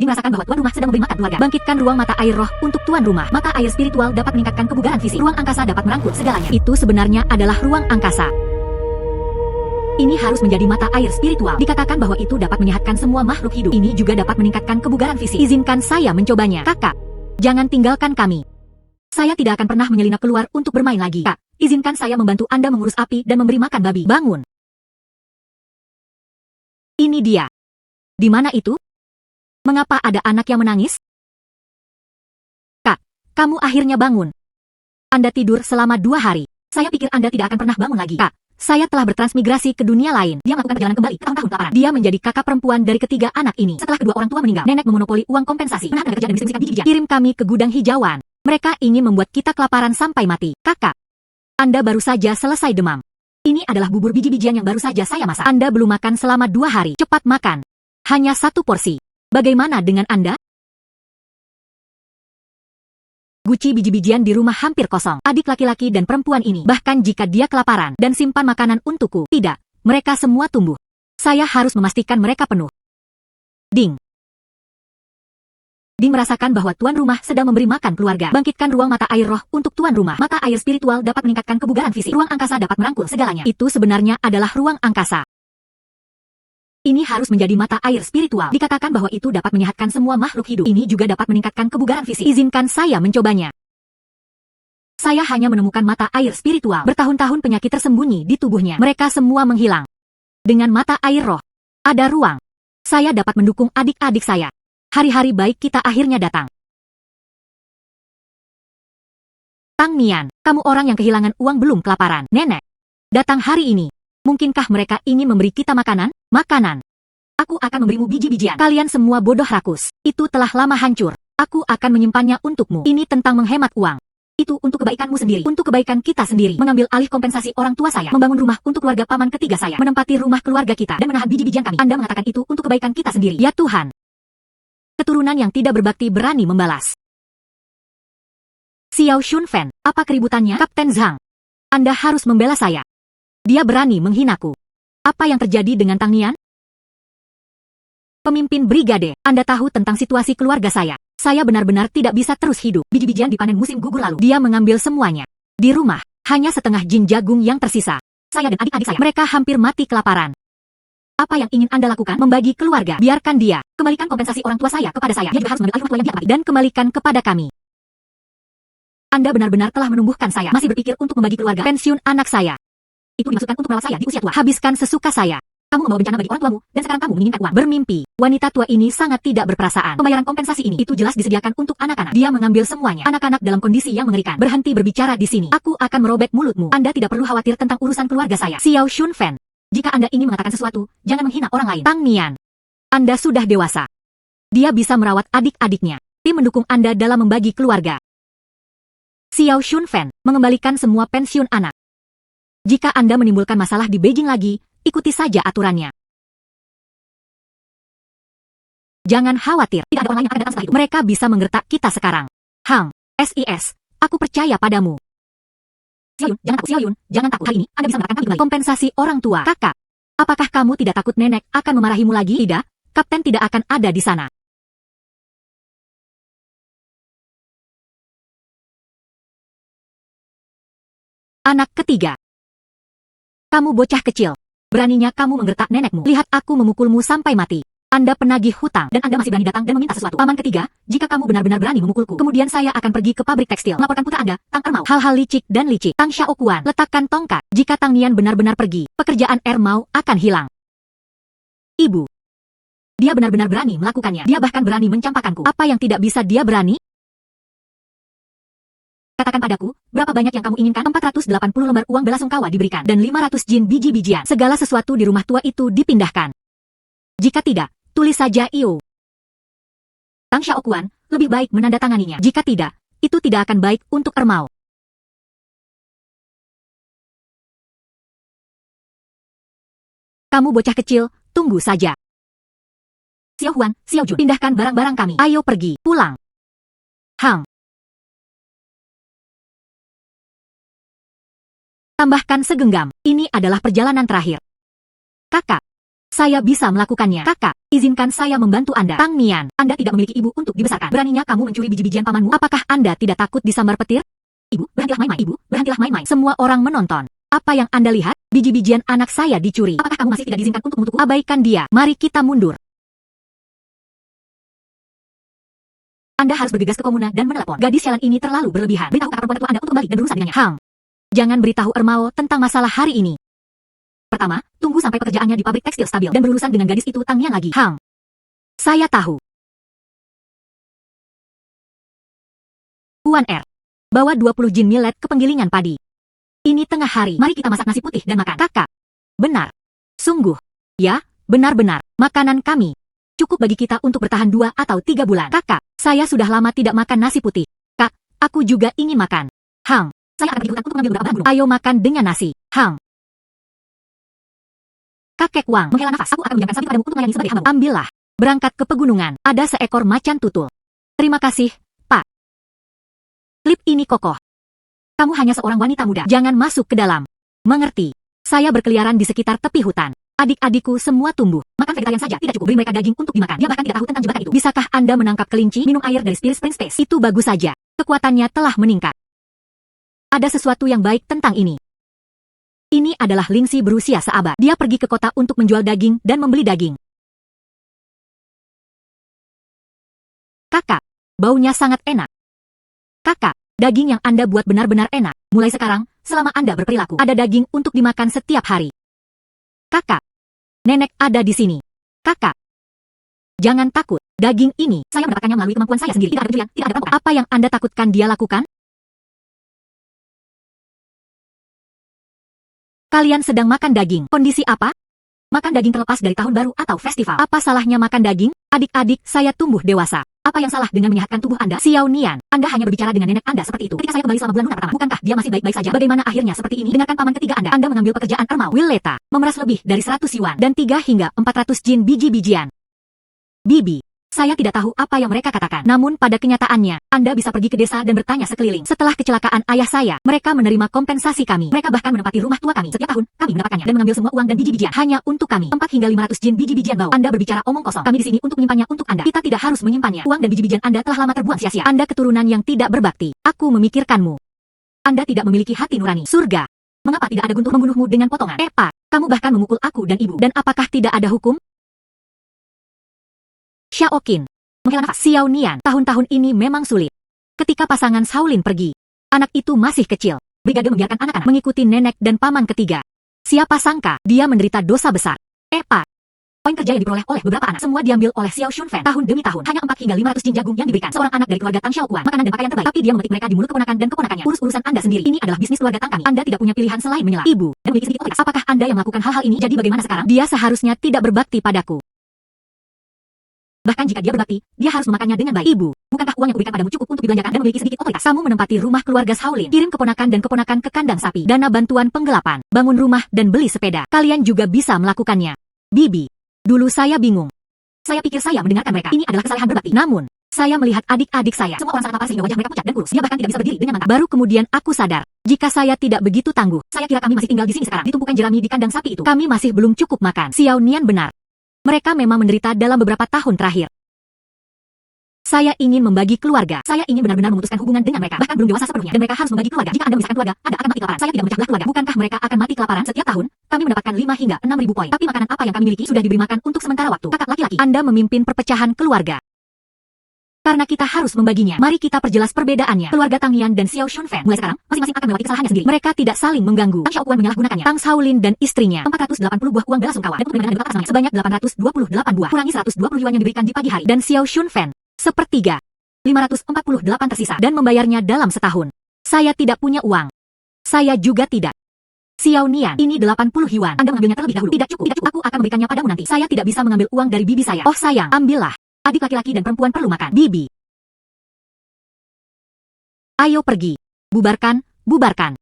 Merasakan bahwa tuan rumah sedang memberi makan keluarga. Bangkitkan ruang mata air roh untuk tuan rumah. Mata air spiritual dapat meningkatkan kebugaran fisik. Ruang angkasa dapat merangkul segalanya. Itu sebenarnya adalah ruang angkasa. Ini harus menjadi mata air spiritual. Dikatakan bahwa itu dapat menyehatkan semua makhluk hidup. Ini juga dapat meningkatkan kebugaran fisik. Izinkan saya mencobanya. Kakak, jangan tinggalkan kami. Saya tidak akan pernah menyelinap keluar untuk bermain lagi. Kak, izinkan saya membantu Anda mengurus api dan memberi makan babi. Bangun. Ini dia. Di mana itu? Mengapa ada anak yang menangis? Kak, kamu akhirnya bangun. Anda tidur selama 2 hari. Saya pikir Anda tidak akan pernah bangun lagi. Kak, saya telah bertransmigrasi ke dunia lain. Dia melakukan perjalanan kembali ke tahun-tahun kelaparan. Dia menjadi kakak perempuan dari ketiga anak ini. Setelah kedua orang tua meninggal, nenek memonopoli uang kompensasi, menahan kerja dan bisnis-bisnis biji-bijian. Kirim kami ke gudang hijauan. Mereka ingin membuat kita kelaparan sampai mati. Kakak, Anda baru saja selesai demam. Ini adalah bubur biji-bijian yang baru saja saya masak. Anda belum makan selama 2 hari. Cepat makan. Hanya 1 porsi. Bagaimana dengan Anda? Guci biji-bijian di rumah hampir kosong. Adik laki-laki dan perempuan ini, bahkan jika dia kelaparan dan simpan makanan untukku. Tidak, mereka semua tumbuh. Saya harus memastikan mereka penuh. Ding. Ding merasakan bahwa tuan rumah sedang memberi makan keluarga. Bangkitkan ruang mata air roh untuk tuan rumah. Mata air spiritual dapat meningkatkan kebugaran fisik. Ruang angkasa dapat merangkul segalanya. Itu sebenarnya adalah ruang angkasa. Ini harus menjadi mata air spiritual. Dikatakan bahwa itu dapat menyehatkan semua makhluk hidup. Ini juga dapat meningkatkan kebugaran fisik. Izinkan saya mencobanya. Saya hanya menemukan mata air spiritual. Bertahun-tahun penyakit tersembunyi di tubuhnya. Mereka semua menghilang. Dengan mata air roh, ada ruang. Saya dapat mendukung adik-adik saya. Hari-hari baik kita akhirnya datang. Tang Nian, kamu orang yang kehilangan uang belum kelaparan. Nenek, datang hari ini. Mungkinkah mereka ingin memberi kita makanan? Makanan. Aku akan memberimu biji-bijian. Kalian semua bodoh rakus. Itu telah lama hancur. Aku akan menyimpannya untukmu. Ini tentang menghemat uang. Itu untuk kebaikanmu sendiri. Untuk kebaikan kita sendiri. Mengambil alih kompensasi orang tua saya. Membangun rumah untuk keluarga paman ketiga saya. Menempati rumah keluarga kita. Dan menahan biji-bijian kami. Anda mengatakan itu untuk kebaikan kita sendiri. Ya Tuhan. Keturunan yang tidak berbakti berani membalas. Xiao Shunfen, apa keributannya? Kapten Zhang. Anda harus membela saya. Dia berani menghinaku. Apa yang terjadi dengan Tang Nian? Pemimpin brigade, Anda tahu tentang situasi keluarga saya. Saya benar-benar tidak bisa terus hidup. Biji-bijian dipanen musim gugur lalu. Dia mengambil semuanya. Di rumah, hanya setengah jin jagung yang tersisa. Saya dan adik-adik saya, mereka hampir mati kelaparan. Apa yang ingin Anda lakukan? Membagi keluarga. Biarkan dia. Kembalikan kompensasi orang tua saya kepada saya. Dia juga harus mengambil alih orang tua yang dia dan kembalikan kepada kami. Anda benar-benar telah menumbuhkan saya. Masih berpikir untuk membagi keluarga. Pensiun anak saya. Itu dimaksudkan untuk merawat saya di usia tua. Habiskan sesuka saya. Kamu membawa bencana bagi orang tuamu, dan sekarang kamu menginginkan uang. Bermimpi. Wanita tua ini sangat tidak berperasaan. Pembayaran kompensasi ini itu jelas disediakan untuk anak-anak. Dia mengambil semuanya. Anak-anak dalam kondisi yang mengerikan. Berhenti berbicara di sini. Aku akan merobek mulutmu. Anda tidak perlu khawatir tentang urusan keluarga saya. Xiao Shunfen. Jika Anda ingin mengatakan sesuatu, jangan menghina orang lain. Tang Nian. Anda sudah dewasa. Dia bisa merawat adik-adiknya. Tim mendukung Anda dalam membagi keluarga. Xiao Shunfen mengembalikan semua pensiun anak. Jika Anda menimbulkan masalah di Beijing lagi, ikuti saja aturannya. Jangan khawatir, tidak ada orang lain yang akan datang setelah itu. Mereka bisa menggertak kita sekarang. Hang, SIS, aku percaya padamu. Xiaoyun, jangan takut. Xiaoyun, jangan takut. Hari ini, Anda bisa mendapatkan kami kembali. Kompensasi orang tua. Kakak, apakah kamu tidak takut nenek akan memarahimu lagi? Tidak, kapten tidak akan ada di sana. Anak ketiga. Kamu bocah kecil. Beraninya kamu menggertak nenekmu. Lihat aku memukulmu sampai mati. Anda penagih hutang, dan Anda masih berani datang dan meminta sesuatu. Paman ketiga, jika kamu benar-benar berani memukulku, kemudian saya akan pergi ke pabrik tekstil. Melaporkan putra Anda, Tang Ermau. Hal-hal licik dan licik. Tang Xiaokuan, letakkan tongkat. Jika Tang Nian benar-benar pergi, pekerjaan Ermau akan hilang. Ibu. Dia benar-benar berani melakukannya. Dia bahkan berani mencampakkanku. Apa yang tidak bisa dia berani? Katakan padaku, berapa banyak yang kamu inginkan? 480 lembar uang belasungkawa diberikan, dan 500 jin biji-bijian. Segala sesuatu di rumah tua itu dipindahkan. Jika tidak, tulis saja Iyo. Tang Xiaokuan, lebih baik menandatanganinya. Jika tidak, itu tidak akan baik untuk Ermau. Kamu bocah kecil, tunggu saja. Xiao Huan, Xiao Jun, pindahkan barang-barang kami. Ayo pergi, pulang. Hang. Tambahkan segenggam, ini adalah perjalanan terakhir. Kakak. Saya bisa melakukannya. Kakak, izinkan saya membantu Anda. Tang Nian, Anda tidak memiliki ibu untuk dibesarkan. Beraninya kamu mencuri biji-bijian pamanmu? Apakah Anda tidak takut disambar petir? Ibu, berhentilah main-main. Ibu, berhentilah main-main. Semua orang menonton. Apa yang Anda lihat? Biji-bijian anak saya dicuri. Apakah kamu masih tidak diizinkan untuk mengutukku? Abaikan dia. Mari kita mundur. Anda harus bergegas ke komuna dan menelepon. Gadis sialan ini terlalu berlebihan. Beritahu kakak perempuan tua Anda untuk kembali dan berurusan dengannya. Hang, jangan beritahu Ermao tentang masalah hari ini. Pertama, tunggu sampai pekerjaannya di pabrik tekstil stabil dan berurusan dengan gadis itu Tang Nian lagi. Hang, saya tahu. Tuan R, bawa 20 jin millet ke penggilingan padi. Ini tengah hari, mari kita masak nasi putih dan makan. Kakak, benar. Sungguh. Ya, benar-benar. Makanan kami cukup bagi kita untuk bertahan 2 atau 3 bulan. Kakak, saya sudah lama tidak makan nasi putih. Kak, aku juga ingin makan. Hang, saya akan pergi hutan untuk mengambil beberapa bahan burung. Ayo makan dengan nasi. Hang. Kakek Wang menghela nafas. Aku akan menjamkan sapi padamu untuk melayani sebagai hamba. Ambillah. Berangkat ke pegunungan. Ada seekor macan tutul. Terima kasih, Pak. Klip ini kokoh. Kamu hanya seorang wanita muda. Jangan masuk ke dalam. Mengerti. Saya berkeliaran di sekitar tepi hutan. Adik-adikku semua tumbuh. Makan vegetarian saja tidak cukup. Beri mereka daging untuk dimakan. Dia bahkan tidak tahu tentang jembatan itu. Bisakah Anda menangkap kelinci? Minum air dari Spirit Spring Space. Itu bagus saja. Kekuatannya telah meningkat. Ada sesuatu yang baik tentang ini. Ini adalah Lingxi berusia seabad. Dia pergi ke kota untuk menjual daging dan membeli daging. Kakak, baunya sangat enak. Kakak, daging yang Anda buat benar-benar enak. Mulai sekarang, selama Anda berperilaku, ada daging untuk dimakan setiap hari. Kakak, nenek ada di sini. Kakak, jangan takut. Daging ini, saya mendapatkannya melalui kemampuan saya sendiri. Tidak ada pencurian, tidak ada perampokan. Apa yang Anda takutkan dia lakukan? Kalian sedang makan daging. Kondisi apa? Makan daging terlepas dari tahun baru atau festival. Apa salahnya makan daging? Adik-adik, saya tumbuh dewasa. Apa yang salah dengan menyehatkan tubuh Anda? Xiao Nian, Anda hanya berbicara dengan nenek Anda seperti itu. Ketika saya kembali selama bulan lunar pertama, bukankah dia masih baik-baik saja? Bagaimana akhirnya seperti ini? Dengarkan paman ketiga Anda. Anda mengambil pekerjaan Ermao Willeta, memeras lebih dari 100 yuan dan 3 hingga 400 jin biji-bijian. Bibi, saya tidak tahu apa yang mereka katakan. Namun pada kenyataannya, Anda bisa pergi ke desa dan bertanya sekeliling. Setelah kecelakaan ayah saya, mereka menerima kompensasi kami. Mereka bahkan menempati rumah tua kami. Setiap tahun, kami mendapatkannya dan mengambil semua uang dan biji-bijian hanya untuk kami. 4 hingga 500 jin biji-bijian bau. Anda berbicara omong kosong. Kami di sini untuk menyimpannya untuk Anda. Kita tidak harus menyimpannya. Uang dan biji-bijian Anda telah lama terbuang sia-sia. Anda keturunan yang tidak berbakti. Aku memikirkanmu. Anda tidak memiliki hati nurani. Surga. Mengapa tidak ada guntur membunuhmu dengan potongan? Pak, kamu bahkan memukul aku dan ibu. Dan apakah tidak ada hukum? Xiaoqin menghela nafas. Xiao Nian, tahun-tahun ini memang sulit. Ketika pasangan Shaolin pergi, anak itu masih kecil. Brigade membiarkan anak-anak mengikuti nenek dan paman ketiga. Siapa sangka, dia menderita dosa besar. Pak, poin kerja yang diperoleh oleh beberapa anak semua diambil oleh Xiao Shunfen tahun demi tahun. Hanya 4 hingga 500 jin jagung yang diberikan. Seorang anak dari keluarga Tang Xiaoquan, makanan dan pakaian terbaik. Tapi dia memetik mereka di mulut keponakan dan keponakannya. Urus-urusan Anda sendiri. Ini adalah bisnis keluarga Tang kami. Anda tidak punya pilihan selain menyela. Ibu, dan memiliki sedikit otoritas. Apakah Anda yang melakukan hal-hal ini? Jadi bagaimana sekarang? Dia seharusnya tidak berbakti padaku. Bahkan jika dia berbakti, dia harus memakannya dengan baik. Ibu, bukankah uang yang kuberikan padamu cukup untuk dibelanjakan dan memiliki sedikit otoritas? Kamu menempati rumah keluarga Shaolin, kirim keponakan dan keponakan ke kandang sapi, dana bantuan penggelapan, bangun rumah dan beli sepeda. Kalian juga bisa melakukannya. Bibi, dulu saya bingung. Saya pikir saya mendengarkan mereka. Ini adalah kesalahan berbakti. Namun, saya melihat adik-adik saya. Semua orang sangat lapar sehingga wajah mereka pucat dan kurus. Dia bahkan tidak bisa berdiri dengan mantap. Baru kemudian aku sadar, jika saya tidak begitu tangguh, saya kira kami masih tinggal di sini sekarang. Di tumpukan jerami di kandang sapi itu, kami masih belum cukup makan. Xiao Nian benar. Mereka memang menderita dalam beberapa tahun terakhir. Saya ingin membagi keluarga. Saya ingin benar-benar memutuskan hubungan dengan mereka. Bahkan belum dewasa sepenuhnya. Dan mereka harus membagi keluarga. Jika Anda memisahkan keluarga, Anda akan mati kelaparan. Saya tidak memecah belah keluarga. Bukankah mereka akan mati kelaparan setiap tahun? Kami mendapatkan 5 hingga 6.000 poin. Tapi makanan apa yang kami miliki sudah diberi makan untuk sementara waktu. Kakak laki-laki, Anda memimpin perpecahan keluarga. Karena kita harus membaginya. Mari kita perjelas perbedaannya. Keluarga Tang Nian dan Xiao Shunfen mulai sekarang masing-masing akan melewati kesalahannya sendiri. Mereka tidak saling mengganggu. Tang Xiaoquan menyalahgunakannya. Tang Shaolin dan istrinya 480 buah uang belasungkawa dan untuk pemandangan atas sebanyak 828 buah. Kurangi 120 yuan yang diberikan di pagi hari. Dan Xiao Shunfen sepertiga 548 tersisa dan membayarnya dalam setahun. Saya tidak punya uang. Saya juga tidak. Xiao Nian, ini 80 yuan. Anda mengambilnya terlebih dahulu. Tidak cukup, tidak cukup. Aku akan memberikannya padamu nanti. Saya tidak bisa mengambil uang dari bibi saya. Oh sayang, ambillah. Adik laki-laki dan perempuan perlu makan. Bibi. Ayo pergi. Bubarkan, bubarkan.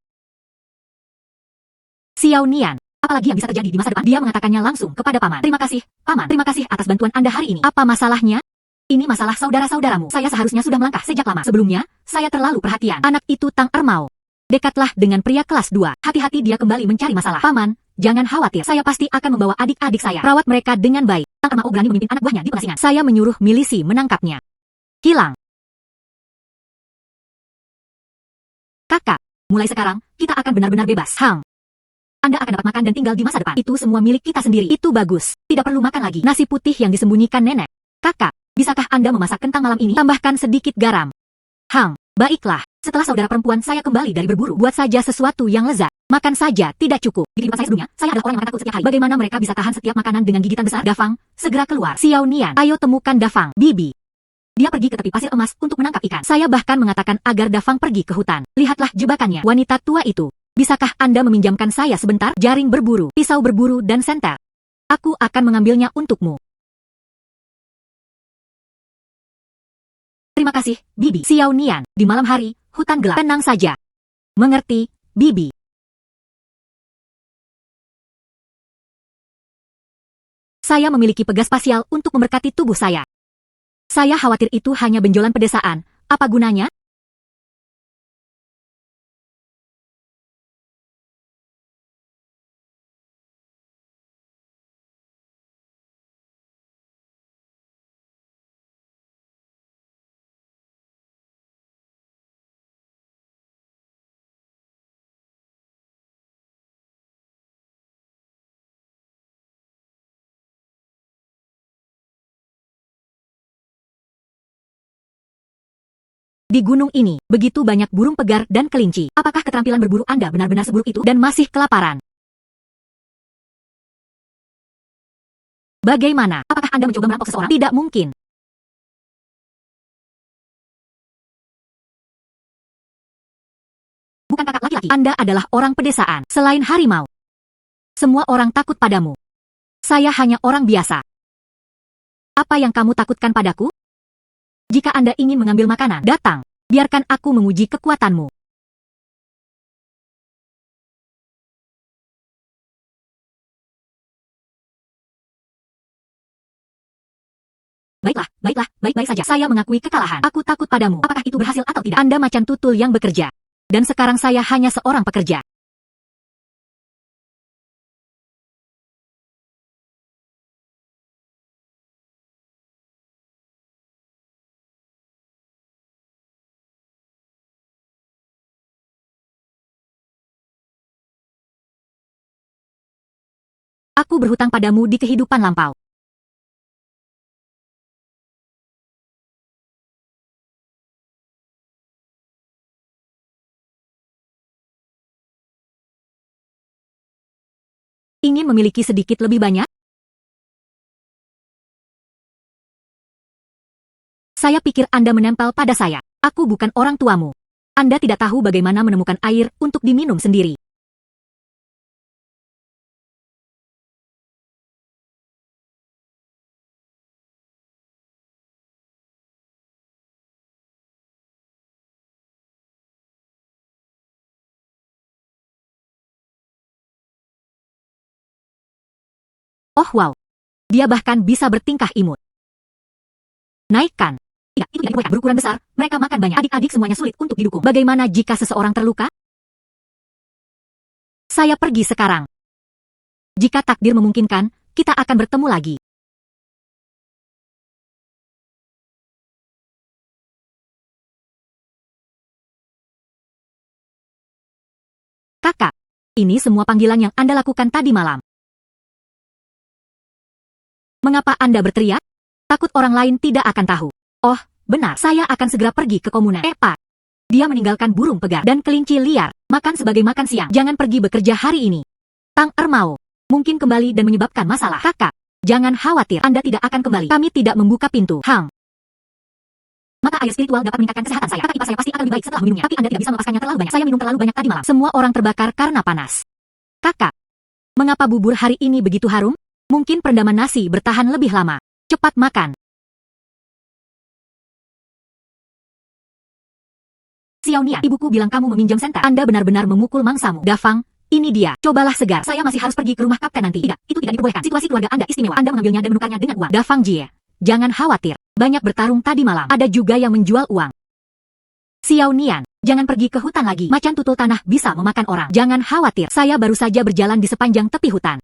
Xiao Nian, apalagi yang bisa terjadi di masa depan? Dia mengatakannya langsung kepada paman. Terima kasih, paman. Terima kasih atas bantuan Anda hari ini. Apa masalahnya? Ini masalah saudara-saudaramu. Saya seharusnya sudah melangkah sejak lama. Sebelumnya, saya terlalu perhatian. Anak itu Tang Ermao. Dekatlah dengan pria kelas 2. Hati-hati dia kembali mencari masalah. Paman, Jangan khawatir, saya pasti akan membawa adik-adik saya. Rawat mereka dengan baik. Tang Ermao berani memimpin anak buahnya di pengasingan. Saya menyuruh milisi menangkapnya. Hilang. Kakak, mulai sekarang, kita akan benar-benar bebas. Hang. Anda akan dapat makan dan tinggal di masa depan. Itu semua milik kita sendiri. Itu bagus. Tidak perlu makan lagi. Nasi putih yang disembunyikan nenek. Kakak, bisakah Anda memasak kentang malam ini? Tambahkan sedikit garam. Hang, baiklah. Setelah saudara perempuan saya kembali dari berburu, buat saja sesuatu yang lezat. Makan saja tidak cukup. Di kehidupan saya sebelumnya, saya adalah orang yang makan takut setiap hari. Bagaimana mereka bisa tahan setiap makanan dengan gigitan besar? Dafang, segera keluar. Xiao Nian, ayo temukan Dafang. Bibi. Dia pergi ke tepi pasir emas untuk menangkap ikan. Saya bahkan mengatakan agar Dafang pergi ke hutan. Lihatlah jebakannya. Wanita tua itu. Bisakah Anda meminjamkan saya sebentar? Jaring berburu, pisau berburu dan senter. Aku akan mengambilnya untukmu. Terima kasih, Bibi. Xiao Nian, di malam hari, hutan gelap. Tenang saja. Mengerti, Bibi. Saya memiliki pegas spasial untuk memberkati tubuh saya. Saya khawatir itu hanya benjolan pedesaan. Apa gunanya? Di gunung ini, begitu banyak burung pegar dan kelinci. Apakah keterampilan berburu Anda benar-benar seburuk itu dan masih kelaparan? Bagaimana? Apakah Anda mencoba merampok seseorang? Tidak mungkin. Bukan kakak laki-laki. Anda adalah orang pedesaan. Selain harimau, semua orang takut padamu. Saya hanya orang biasa. Apa yang kamu takutkan padaku? Jika Anda ingin mengambil makanan, datang. Biarkan aku menguji kekuatanmu. Baiklah, baik-baik saja. Saya mengakui kekalahan. Aku takut padamu. Apakah itu berhasil atau tidak? Anda macan tutul yang bekerja. Dan sekarang saya hanya seorang pekerja. Aku berhutang padamu di kehidupan lampau. Ingin memiliki sedikit lebih banyak? Saya pikir Anda menempel pada saya. Aku bukan orang tuamu. Anda tidak tahu bagaimana menemukan air untuk diminum sendiri. Oh wow. Dia bahkan bisa bertingkah imut. Naikkan. Tidak, itu tidak dibolehkan. Berukuran besar, mereka makan banyak. Adik-adik semuanya sulit untuk didukung. Bagaimana jika seseorang terluka? Saya pergi sekarang. Jika takdir memungkinkan, kita akan bertemu lagi. Kakak, ini semua panggilan yang Anda lakukan tadi malam. Mengapa Anda berteriak? Takut orang lain tidak akan tahu. Oh, benar, saya akan segera pergi ke komune. Pak. Dia meninggalkan burung pegar dan kelinci liar. Makan sebagai makan siang. Jangan pergi bekerja hari ini. Tang Ermao mungkin kembali dan menyebabkan masalah. Kakak, jangan khawatir. Anda tidak akan kembali. Kami tidak membuka pintu. Hang. Mata air spiritual dapat meningkatkan kesehatan saya. Kakak ipar saya pasti akan lebih baik setelah meminumnya. Tapi Anda tidak bisa melepaskannya terlalu banyak. Saya minum terlalu banyak tadi malam. Semua orang terbakar karena panas. Kakak, mengapa bubur hari ini begitu harum? Mungkin perendaman nasi bertahan lebih lama. Cepat makan. Xiao Nian, ibuku bilang kamu meminjam senter. Anda benar-benar memukul mangsamu. Dafang, ini dia. Cobalah segar. Saya masih harus pergi ke rumah kapten nanti. Tidak, itu tidak diperbolehkan. Situasi keluarga Anda istimewa. Anda mengambilnya dan menukarnya dengan uang. Dafang Jie, jangan khawatir. Banyak bertarung tadi malam. Ada juga yang menjual uang. Xiao Nian, Jangan pergi ke hutan lagi. Macan tutul tanah bisa memakan orang. Jangan khawatir, saya baru saja berjalan di sepanjang tepi hutan.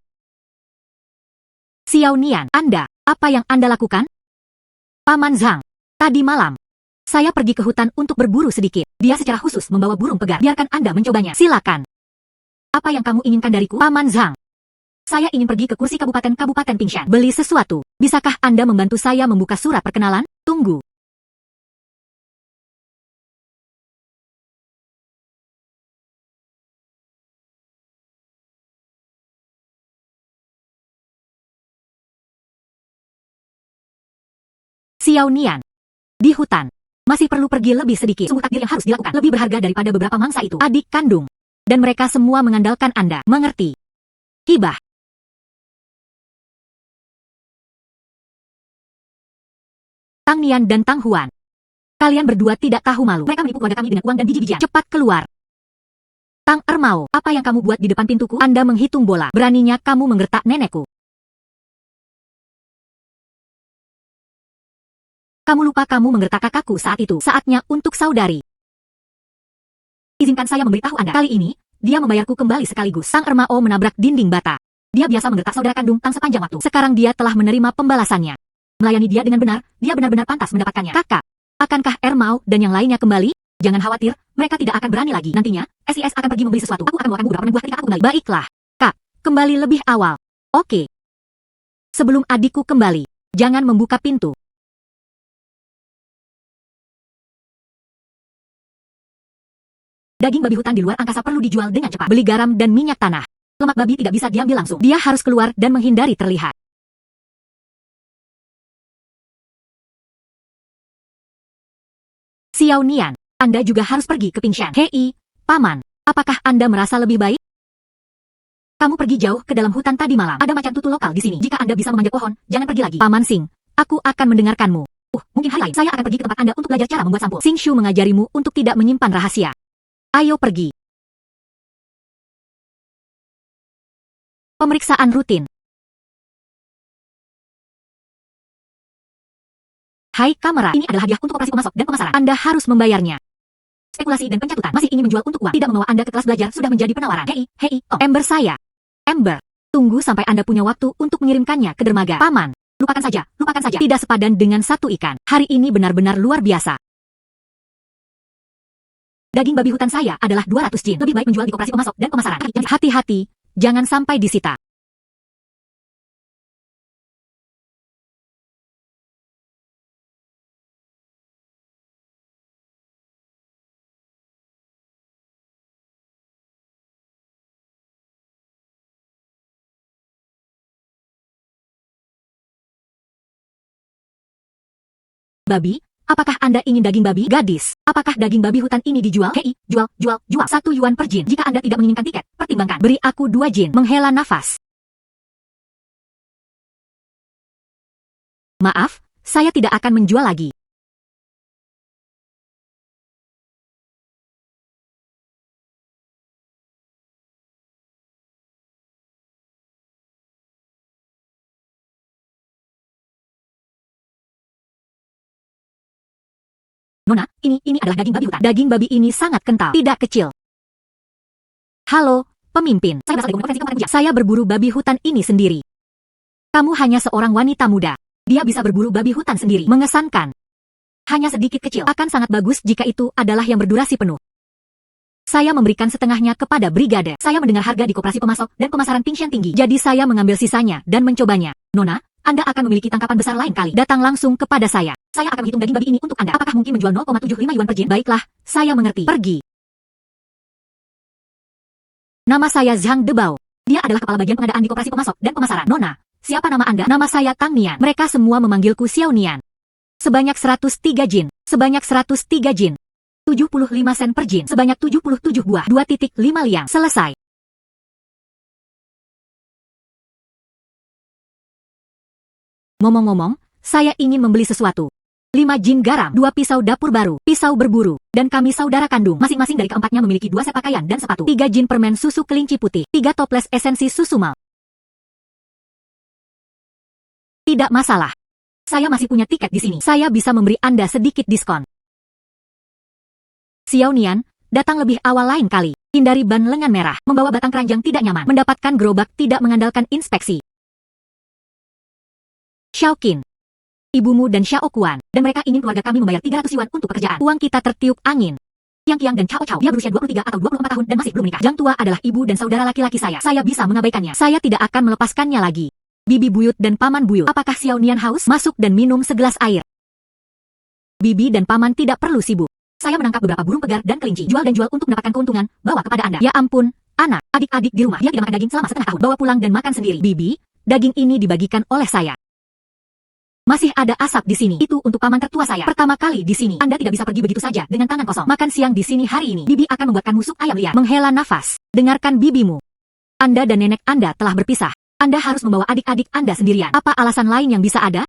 Xiao Nian, Anda, apa yang Anda lakukan? Paman Zhang, tadi malam, saya pergi ke hutan untuk berburu sedikit. Dia secara khusus membawa burung pegar. Biarkan Anda mencobanya. Silakan. Apa yang kamu inginkan dariku, Paman Zhang? Saya ingin pergi ke kursi Kabupaten Pingshan. Beli sesuatu. Bisakah Anda membantu saya membuka surat perkenalan? Tunggu. Xiao Nian. Di hutan. Masih perlu pergi lebih sedikit. Sungguh takdir yang harus dilakukan. Lebih berharga daripada beberapa mangsa itu. Adik kandung. Dan mereka semua mengandalkan Anda. Mengerti? Hibah. Tang Nian dan Tang Huan. Kalian berdua tidak tahu malu. Mereka menipu keluarga kami dengan uang dan biji-bijian. Cepat keluar. Tang Ermao, apa yang kamu buat di depan pintuku? Anda menghitung bola. Beraninya kamu menggertak nenekku. Kamu lupa kamu menggertak kakakku saat itu. Saatnya untuk saudari. Izinkan saya memberitahu Anda. Kali ini, dia membayarku kembali sekaligus. Tang Ermao menabrak dinding bata. Dia biasa menggertak saudara kandung Tang sepanjang waktu. Sekarang dia telah menerima pembalasannya. Melayani dia dengan benar, dia benar-benar pantas mendapatkannya. Kakak, akankah Ermao dan yang lainnya kembali? Jangan khawatir, mereka tidak akan berani lagi. Nantinya, SIS akan pergi membeli sesuatu. Aku akan membawakan beberapa buah ketika aku kembali. Baiklah, Kak, kembali lebih awal. Oke. Sebelum adikku kembali, jangan membuka pintu. Daging babi hutan di luar angkasa perlu dijual dengan cepat. Beli garam dan minyak tanah. Lemak babi tidak bisa diambil langsung. Dia harus keluar dan menghindari terlihat. Xiao Nian, Anda juga harus pergi ke Pingshan. Hei, Paman, apakah Anda merasa lebih baik? Kamu pergi jauh ke dalam hutan tadi malam. Ada macan tutul lokal di sini. Jika Anda bisa memanjat pohon, jangan pergi lagi. Paman Xing, aku akan mendengarkanmu. Mungkin hari lain saya akan pergi ke tempat Anda untuk belajar cara membuat sampul. Xing Shu mengajarimu untuk tidak menyimpan rahasia. Ayo pergi. Pemeriksaan rutin. Hai kamera, ini adalah hadiah untuk operasi pemasok dan pemasaran. Anda harus membayarnya. Spekulasi dan pencatutan. Masih ingin menjual untuk uang. Tidak membawa Anda ke kelas belajar sudah menjadi penawaran. Hei, oh. Ember saya. Ember, tunggu sampai Anda punya waktu untuk mengirimkannya ke dermaga. Paman, lupakan saja. Tidak sepadan dengan satu ikan. Hari ini benar-benar luar biasa. Daging babi hutan saya adalah 200 jin. Lebih baik menjual di koperasi pemasok dan pemasaran. Hati-hati, jangan sampai disita. Babi, apakah Anda ingin daging babi? Gadis, apakah daging babi hutan ini dijual? Hei, jual. 1 yuan per jin. Jika Anda tidak menginginkan tiket, pertimbangkan. Beri aku 2 jin. Menghela nafas. Maaf, saya tidak akan menjual lagi. Nona, ini adalah daging babi hutan. Daging babi ini sangat kental, tidak kecil. Halo, pemimpin. Saya berasal dari Provinsi Kabupaten Bujang. Saya berburu babi hutan ini sendiri. Kamu hanya seorang wanita muda. Dia bisa berburu babi hutan sendiri. Mengesankan. Hanya sedikit kecil. Akan sangat bagus jika itu adalah yang berdurasi penuh. Saya memberikan setengahnya kepada brigade. Saya mendengar harga di koperasi pemasok dan pemasaran Pingshan tinggi. Jadi saya mengambil sisanya dan mencobanya. Nona, Anda akan memiliki tangkapan besar lain kali. Datang langsung kepada saya. Saya akan menghitung daging babi ini untuk Anda. Apakah mungkin menjual 0,75 yuan per jin? Baiklah, saya mengerti. Pergi. Nama saya Zhang Debao. Dia adalah kepala bagian pengadaan di koperasi pemasok dan pemasaran. Nona, siapa nama Anda? Nama saya Tang Nian. Mereka semua memanggilku Xiao Nian. Sebanyak 103 jin. 75 sen per jin. Sebanyak 77 buah. 2.5 liang. Selesai. Ngomong-ngomong, saya ingin membeli sesuatu. 5 jin garam, 2 pisau dapur baru, pisau berburu, dan kami saudara kandung. Masing-masing dari keempatnya memiliki 2 set pakaian dan sepatu. 3 jin permen susu kelinci putih, 3 toples esensi susu mal. Tidak masalah. Saya masih punya tiket di sini. Saya bisa memberi Anda sedikit diskon. Xiao Nian, datang lebih awal lain kali. Hindari ban lengan merah, membawa batang keranjang tidak nyaman, mendapatkan gerobak tidak mengandalkan inspeksi. Xiao Qin, ibumu dan Xiao Kuan, dan mereka ingin keluarga kami membayar 300 yuan untuk pekerjaan. Uang kita tertiup angin. Yang Qiang dan Cao Cao, dia berusia 23 atau 24 tahun dan masih belum menikah. Yang tua adalah ibu dan saudara laki-laki saya. Saya bisa mengabaikannya. Saya tidak akan melepaskannya lagi. Bibi buyut dan paman buyut. Apakah Xiao Nian haus? Masuk dan minum segelas air. Bibi dan paman tidak perlu sibuk. Saya menangkap beberapa burung pegar dan kelinci. Jual dan jual untuk mendapatkan keuntungan. Bawa kepada Anda. Ya ampun, anak, adik-adik di rumah. Dia tidak makan daging selama setengah tahun. Bawa pulang dan makan sendiri. Bibi, daging ini dibagikan oleh saya. Masih ada asap di sini. Itu untuk paman tertua saya. Pertama kali di sini. Anda tidak bisa pergi begitu saja dengan tangan kosong. Makan siang di sini hari ini. Bibi akan membuatkanmu sup ayam liar. Menghela nafas. Dengarkan bibimu. Anda dan nenek Anda telah berpisah. Anda harus membawa adik-adik Anda sendirian. Apa alasan lain yang bisa ada?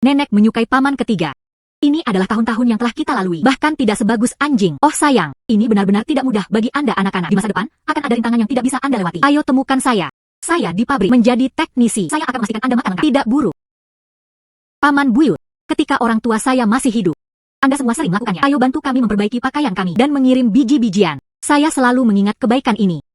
Nenek menyukai paman ketiga. Ini adalah tahun-tahun yang telah kita lalui. Bahkan tidak sebagus anjing. Oh sayang, ini benar-benar tidak mudah bagi Anda anak-anak. Di masa depan, akan ada rintangan yang tidak bisa Anda lewati. Ayo temukan saya. Saya di pabrik menjadi teknisi. Saya akan memastikan Anda makan lengkap. Tidak buruk. Paman buyut, ketika orang tua saya masih hidup. Anda semua sering melakukannya. Ayo bantu kami memperbaiki pakaian kami dan mengirim biji-bijian. Saya selalu mengingat kebaikan ini.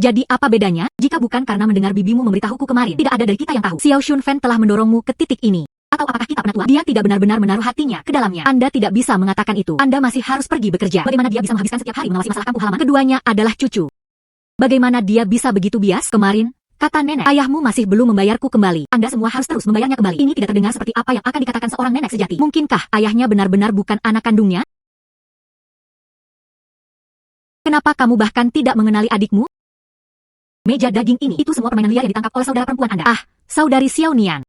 Jadi apa bedanya, jika bukan karena mendengar bibimu memberitahuku kemarin? Tidak ada dari kita yang tahu. Xiao Shunfen telah mendorongmu ke titik ini. Atau apakah kita pernah tua? Dia tidak benar-benar menaruh hatinya ke dalamnya. Anda tidak bisa mengatakan itu. Anda masih harus pergi bekerja. Bagaimana dia bisa menghabiskan setiap hari mengawasi masalah kampung halaman? Keduanya adalah cucu. Bagaimana dia bisa begitu bias? Kemarin, kata nenek, ayahmu masih belum membayarku kembali. Anda semua harus terus membayarnya kembali. Ini tidak terdengar seperti apa yang akan dikatakan seorang nenek sejati. Mungkinkah ayahnya benar-benar bukan anak kandungnya? Kenapa kamu bahkan tidak mengenali adikmu? Meja daging ini, itu semua permainan liar yang ditangkap oleh saudara perempuan Anda. Ah, saudari Xiao Nian.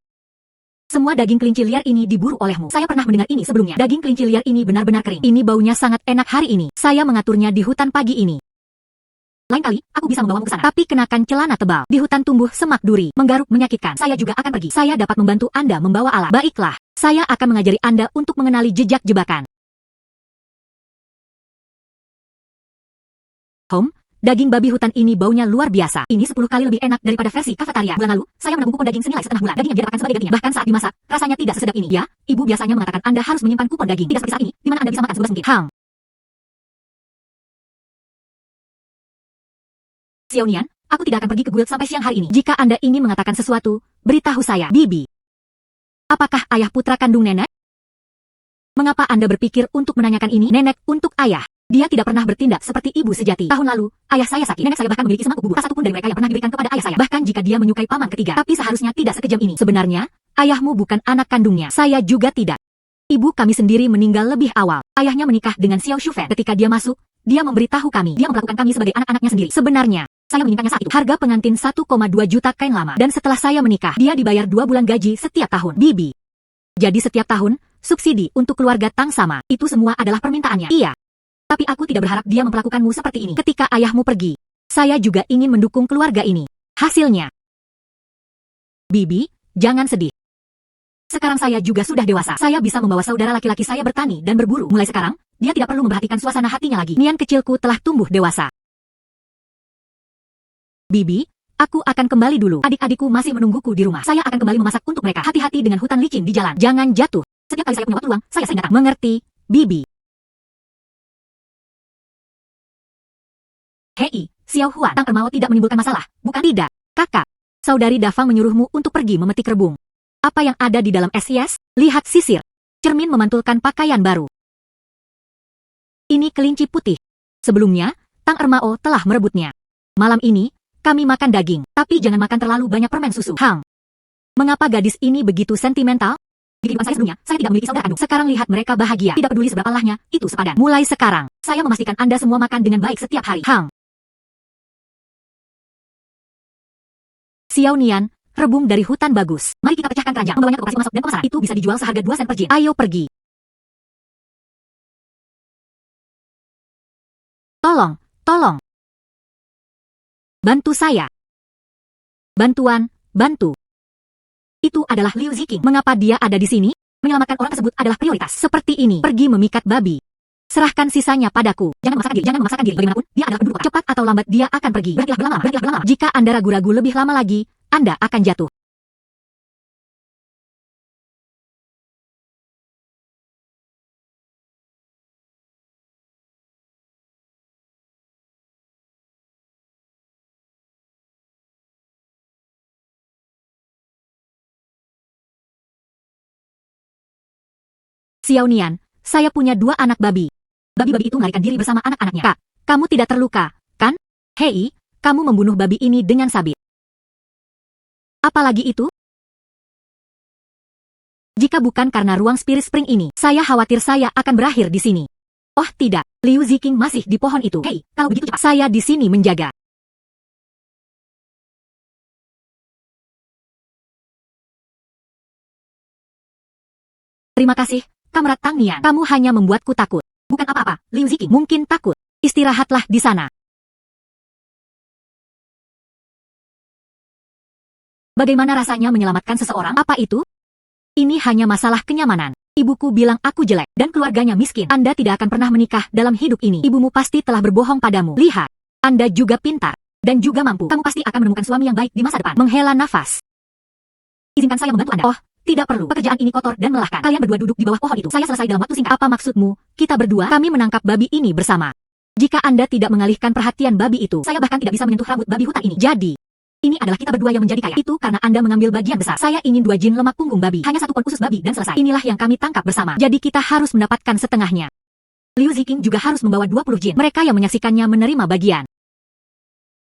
Semua daging kelinci liar ini diburu olehmu. Saya pernah mendengar ini sebelumnya. Daging kelinci liar ini benar-benar kering. Ini baunya sangat enak hari ini. Saya mengaturnya di hutan pagi ini. Lain kali, aku bisa membawamu ke sana. Tapi kenakan celana tebal. Di hutan tumbuh semak duri, menggaruk menyakitkan. Saya juga akan pergi. Saya dapat membantu Anda membawa alat. Baiklah, saya akan mengajari Anda untuk mengenali jejak jebakan. Daging babi hutan ini baunya luar biasa. Ini 10 kali lebih enak daripada versi kafetaria. Bulan lalu, saya menabung kupon daging senilai setengah bulan. Daging yang didapatkan sebagai gantinya. Bahkan saat dimasak, rasanya tidak sesedap ini. Ya, ibu biasanya mengatakan Anda harus menyimpan kupon daging. Tidak seperti saat ini, di mana Anda bisa makan sebebas mungkin. Xiao Nian, aku tidak akan pergi ke guild sampai siang hari ini. Jika Anda ingin mengatakan sesuatu, beritahu saya. Bibi. Apakah ayah putra kandung nenek? Mengapa Anda berpikir untuk menanyakan ini? Nenek untuk ayah. Dia tidak pernah bertindak seperti ibu sejati. Tahun lalu, ayah saya sakit. Nenek saya bahkan memiliki semangkuk bubur. Tak satupun dari mereka yang pernah diberikan kepada ayah saya. Bahkan jika dia menyukai paman ketiga. Tapi seharusnya tidak sekejam ini. Sebenarnya, ayahmu bukan anak kandungnya. Saya juga tidak. Ibu kami sendiri meninggal lebih awal. Ayahnya menikah dengan Xiao Shufen. Ketika dia masuk, dia memberitahu kami. Dia memperlakukan kami sebagai anak-anaknya sendiri. Sebenarnya, saya menginginkannya saat itu. Harga pengantin 1,2 juta kain lama. Dan setelah saya menikah, dia dibayar 2 bulan gaji setiap tahun. Bibi. Jadi setiap tahun, subsidi untuk keluarga Tang sama. Itu semua adalah permintaannya. Iya. Tapi aku tidak berharap dia memperlakukanmu seperti ini. Ketika ayahmu pergi, saya juga ingin mendukung keluarga ini. Hasilnya. Bibi, jangan sedih. Sekarang saya juga sudah dewasa. Saya bisa membawa saudara laki-laki saya bertani dan berburu. Mulai sekarang, dia tidak perlu memperhatikan suasana hatinya lagi. Nian kecilku telah tumbuh dewasa. Bibi, aku akan kembali dulu. Adik-adikku masih menungguku di rumah. Saya akan kembali memasak untuk mereka. Hati-hati dengan hutan licin di jalan. Jangan jatuh. Setiap kali saya punya waktu luang, saya sering datang. Mengerti, Bibi. Hei, Xiao Huan, Tang Ermao tidak menimbulkan masalah, bukan? Tidak, kakak. Saudari Dafang menyuruhmu untuk pergi memetik rebung. Apa yang ada di dalam es? Yes? Lihat sisir. Cermin memantulkan pakaian baru. Ini kelinci putih. Sebelumnya, Tang Ermao telah merebutnya. Malam ini, kami makan daging, tapi jangan makan terlalu banyak permen susu. Mengapa gadis ini begitu sentimental? Di kehidupan saya sebelumnya, saya tidak memiliki saudara kandung. Sekarang lihat mereka bahagia. Tidak peduli seberapa lelahnya, itu sepadan. Mulai sekarang, saya memastikan Anda semua makan dengan baik setiap hari. Xiao Nian, rebung dari hutan bagus. Mari kita pecahkan keranjang, membawanya ke operasi pemasok dan pemasaran. Itu bisa dijual seharga 2 sen per jin. Ayo pergi. Tolong. Bantu saya. Bantuan, bantu. Itu adalah Liu Ziqing. Mengapa dia ada di sini? Menyelamatkan orang tersebut adalah prioritas. Seperti ini, pergi memikat babi. Serahkan sisanya padaku. Jangan memaksakan diri. Bagaimanapun, dia adalah penduduk. Cepat atau lambat dia akan pergi. Berhentilah berlama. Jika Anda ragu-ragu lebih lama lagi, Anda akan jatuh. Xiao Nian, saya punya 2 anak babi. Babi-babi itu melarikan diri bersama anak-anaknya. Kak, kamu tidak terluka, kan? Hei, kamu membunuh babi ini dengan sabit. Apalagi itu? Jika bukan karena ruang Spirit Spring ini, saya khawatir saya akan berakhir di sini. Oh tidak, Liu Ziqing masih di pohon itu. Hei, kalau begitu cepat. Saya di sini menjaga. Terima kasih, Kamrat Tang Nian. Kamu hanya membuatku takut. Bukan apa-apa, Liu Ziqing mungkin takut. Istirahatlah di sana. Bagaimana rasanya menyelamatkan seseorang? Apa itu? Ini hanya masalah kenyamanan. Ibuku bilang aku jelek dan keluarganya miskin. Anda tidak akan pernah menikah dalam hidup ini. Ibumu pasti telah berbohong padamu. Lihat, Anda juga pintar dan juga mampu. Kamu pasti akan menemukan suami yang baik di masa depan. Menghela nafas. Izinkan saya membantu Anda. Oh, tidak perlu. Pekerjaan ini kotor dan melelahkan. Kalian berdua duduk di bawah pohon itu. Saya selesai dalam waktu singkat. Apa maksudmu? Kita berdua, kami menangkap babi ini bersama. Jika Anda tidak mengalihkan perhatian babi itu, saya bahkan tidak bisa menyentuh rambut babi hutan ini. Jadi, ini adalah kita berdua yang menjadi kaya. Itu karena Anda mengambil bagian besar. Saya ingin 2 jin lemak punggung babi. Hanya 1 pon usus babi dan selesai. Inilah yang kami tangkap bersama. Jadi kita harus mendapatkan setengahnya. Liu Ziqing juga harus membawa 20 jin. Mereka yang menyaksikannya menerima bagian.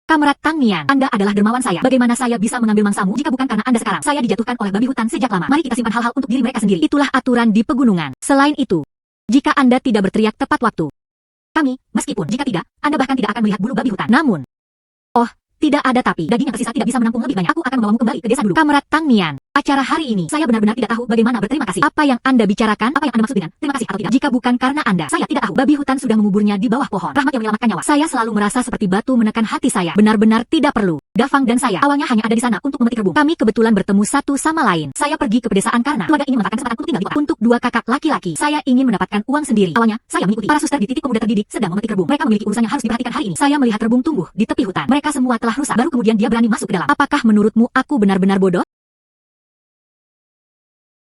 Kamrat Tang Nian, Anda adalah dermawan saya. Bagaimana saya bisa mengambil mangsamu jika bukan karena Anda sekarang? Saya dijatuhkan oleh babi hutan sejak lama. Mari kita simpan hal-hal untuk diri mereka sendiri. Itulah aturan di pegunungan. Selain itu, jika Anda tidak berteriak tepat waktu, kami, meskipun jika tidak, Anda bahkan tidak akan melihat bulu babi hutan. Namun, oh, tidak ada tapi. Daging yang tersisa tidak bisa menampung lebih banyak. Aku akan membawamu kembali ke desa dulu. Kamrat Tang Nian, acara hari ini, saya benar-benar tidak tahu bagaimana berterima kasih. Apa yang Anda bicarakan? Apa yang Anda maksud dengan terima kasih atau tidak? Jika bukan karena Anda, saya tidak tahu. Babi hutan sudah menguburnya di bawah pohon. Rahmat yang menyelamatkan nyawa. Saya selalu merasa seperti batu menekan hati saya. Benar-benar tidak perlu. Dafang dan saya awalnya hanya ada di sana untuk memetik rebung. Kami kebetulan bertemu satu sama lain. Saya pergi ke pedesaan karena keluarga ini memanfaatkan kesempatan untuk tinggal di kota. Untuk 2 kakak laki-laki, saya ingin mendapatkan uang sendiri. Awalnya, saya mengikuti para suster di titik pemuda terdidik sedang memetik rebung. Mereka memiliki urusan yang harus diperhatikan hari ini. Saya melihat rebung tumbuh di tepi hutan. Mereka semua telah rusak. Baru kemudian dia berani masuk ke dalam. Apakah menurutmu aku benar-benar bodoh?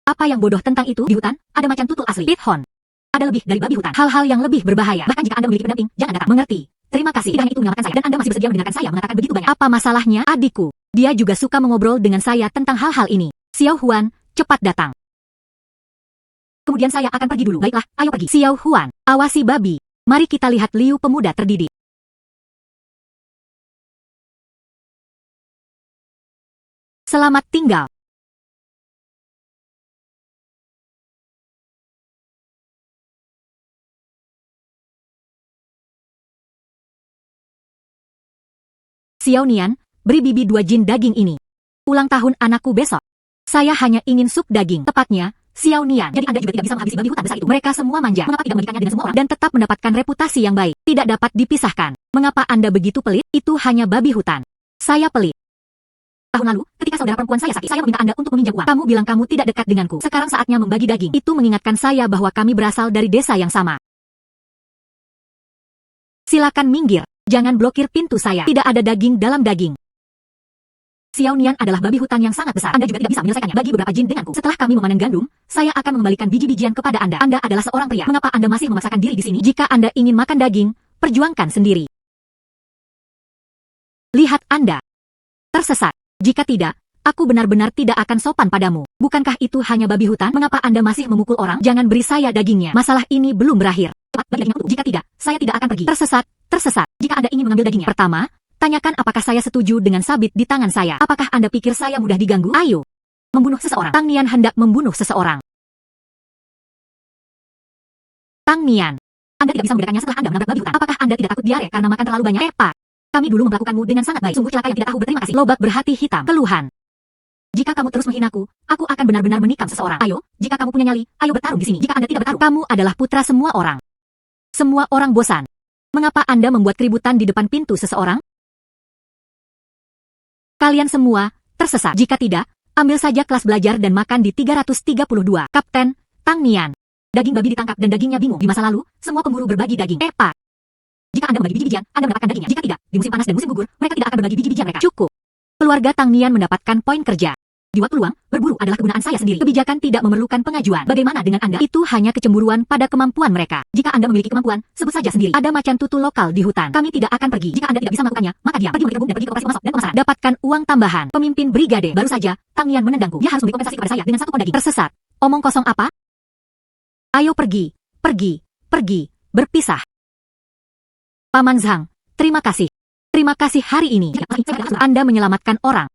Apa yang bodoh tentang itu? Di hutan, ada macan tutul asli. Pithon. Ada lebih dari babi hutan. Hal-hal yang lebih berbahaya. Bahkan jika Anda memiliki pendamping, jangan datang. Mengerti? Terima kasih. Tidak hanya itu menyelamatkan saya. Dan Anda masih bersedia mendengarkan saya mengatakan begitu banyak. Apa masalahnya, adikku? Dia juga suka mengobrol dengan saya tentang hal-hal ini. Xiao Huan, cepat datang. Kemudian saya akan pergi dulu. Baiklah, ayo pergi. Xiao Huan, awasi babi. Mari kita lihat Liu pemuda terdidik. Selamat tinggal. Xiao Nian, beri bibi 2 jin daging ini. Ulang tahun anakku besok. Saya hanya ingin sup daging. Tepatnya, Xiao Nian. Jadi Anda juga tidak bisa menghabisi babi hutan besar itu. Mereka semua manja. Mengapa tidak membagikannya dengan semua orang? Dan tetap mendapatkan reputasi yang baik. Tidak dapat dipisahkan. Mengapa Anda begitu pelit? Itu hanya babi hutan. Saya pelit. Tahun lalu, ketika saudara perempuan saya sakit, saya meminta Anda untuk meminjam uang. Kamu bilang kamu tidak dekat denganku. Sekarang saatnya membagi daging. Itu mengingatkan saya bahwa kami berasal dari desa yang sama. Silakan minggir. Jangan blokir pintu saya. Tidak ada daging dalam daging. Xiao Nian adalah babi hutan yang sangat besar. Anda juga tidak bisa menyelesaikannya. Bagi beberapa jin denganku. Setelah kami memanen gandum, saya akan mengembalikan biji-bijian kepada Anda. Anda adalah seorang pria. Mengapa Anda masih memaksakan diri di sini? Jika Anda ingin makan daging, perjuangkan sendiri. Lihat Anda. Tersesat. Jika tidak, aku benar-benar tidak akan sopan padamu. Bukankah itu hanya babi hutan? Mengapa Anda masih memukul orang? Jangan beri saya dagingnya. Masalah ini belum berakhir. Cepat bagi dagingnya untuk. Jika tidak, saya tidak akan pergi. Tersesat. Jika Anda ingin mengambil dagingnya. Pertama, tanyakan apakah saya setuju dengan sabit di tangan saya. Apakah Anda pikir saya mudah diganggu? Ayo. Membunuh seseorang. Tang Nian hendak membunuh seseorang. Tang Nian. Anda tidak bisa membedakannya setelah Anda menabrak babi hutan. Apakah Anda tidak takut diare karena makan terlalu banyak? Pak. Kami dulu memperlakukanmu dengan sangat baik. Sungguh celaka yang tidak tahu berterima kasih. Lobak berhati hitam. Keluhan. Jika kamu terus menghinaku, aku akan benar-benar menikam seseorang. Ayo, jika kamu punya nyali, ayo bertarung di sini. Jika Anda tidak bertarung, kamu adalah putra semua orang. Semua orang bosan. Mengapa Anda membuat keributan di depan pintu seseorang? Kalian semua tersesat. Jika tidak, ambil saja kelas belajar dan makan di 332. Kapten Tang Nian. Daging babi ditangkap dan dagingnya bingung. Di masa lalu, semua pemburu berbagi daging. Pak. Jika Anda membagi biji-bijian, Anda mendapatkan dagingnya. Jika tidak, di musim panas dan musim gugur, mereka tidak akan berbagi biji-bijian mereka. Cukup. Keluarga Tang Nian mendapatkan poin kerja. Di waktu luang, berburu adalah kegunaan saya sendiri. Kebijakan tidak memerlukan pengajuan. Bagaimana dengan Anda? Itu hanya kecemburuan pada kemampuan mereka. Jika Anda memiliki kemampuan, sebut saja sendiri. Ada macan tutul lokal di hutan. Kami tidak akan pergi. Jika Anda tidak bisa melakukannya, maka diam. Pergi memetik rebung dan pergi ke operasi pemasok dan pemasaran. Dapatkan uang tambahan. Pemimpin brigade. Baru saja, Tang Nian menendangku. Dia harus memberi kompensasi kepada saya dengan 1 pon daging. Tersesat. Omong kosong apa? Ayo pergi, pergi, pergi, berpisah. Paman Zhang, terima kasih. Terima kasih hari ini. Anda menyelamatkan orang.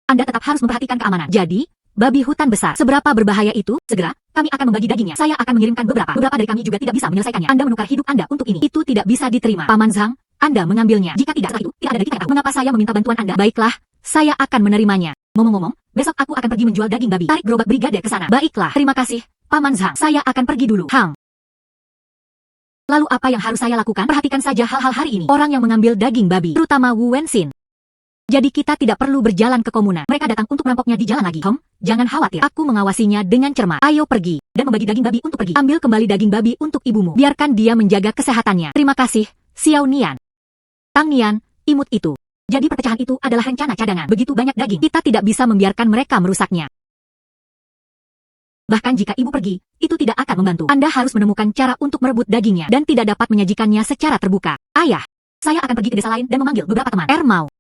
Anda tetap harus memperhatikan keamanan. Jadi, babi hutan besar. Seberapa berbahaya itu? Segera, kami akan membagi dagingnya. Saya akan mengirimkan beberapa. Beberapa dari kami juga tidak bisa menyelesaikannya. Anda menukar hidup Anda untuk ini. Itu tidak bisa diterima. Paman Zhang, Anda mengambilnya. Jika tidak setelah itu, tidak ada daging yang tahu. Mengapa saya meminta bantuan Anda? Baiklah, saya akan menerimanya. Ngomong-ngomong, besok aku akan pergi menjual daging babi. Tarik gerobak brigade ke sana. Baiklah, terima kasih, Paman Zhang. Saya akan pergi dulu. Hang. Lalu apa yang harus saya lakukan? Perhatikan saja hal-hal hari ini. Orang yang mengambil daging babi, terutama Wu Wenxin. Jadi kita tidak perlu berjalan ke komunan. Mereka datang untuk merampoknya di jalan lagi. Jangan khawatir. Aku mengawasinya dengan cermat. Ayo pergi dan membagi daging babi untuk pergi. Ambil kembali daging babi untuk ibumu. Biarkan dia menjaga kesehatannya. Terima kasih, Xiao Nian. Tang Nian, imut itu. Jadi perpecahan itu adalah rencana cadangan. Begitu banyak daging, kita tidak bisa membiarkan mereka merusaknya. Bahkan jika ibu pergi, itu tidak akan membantu. Anda harus menemukan cara untuk merebut dagingnya dan tidak dapat menyajikannya secara terbuka. Ayah, saya akan pergi ke desa lain dan memanggil beberapa teman. Ermau.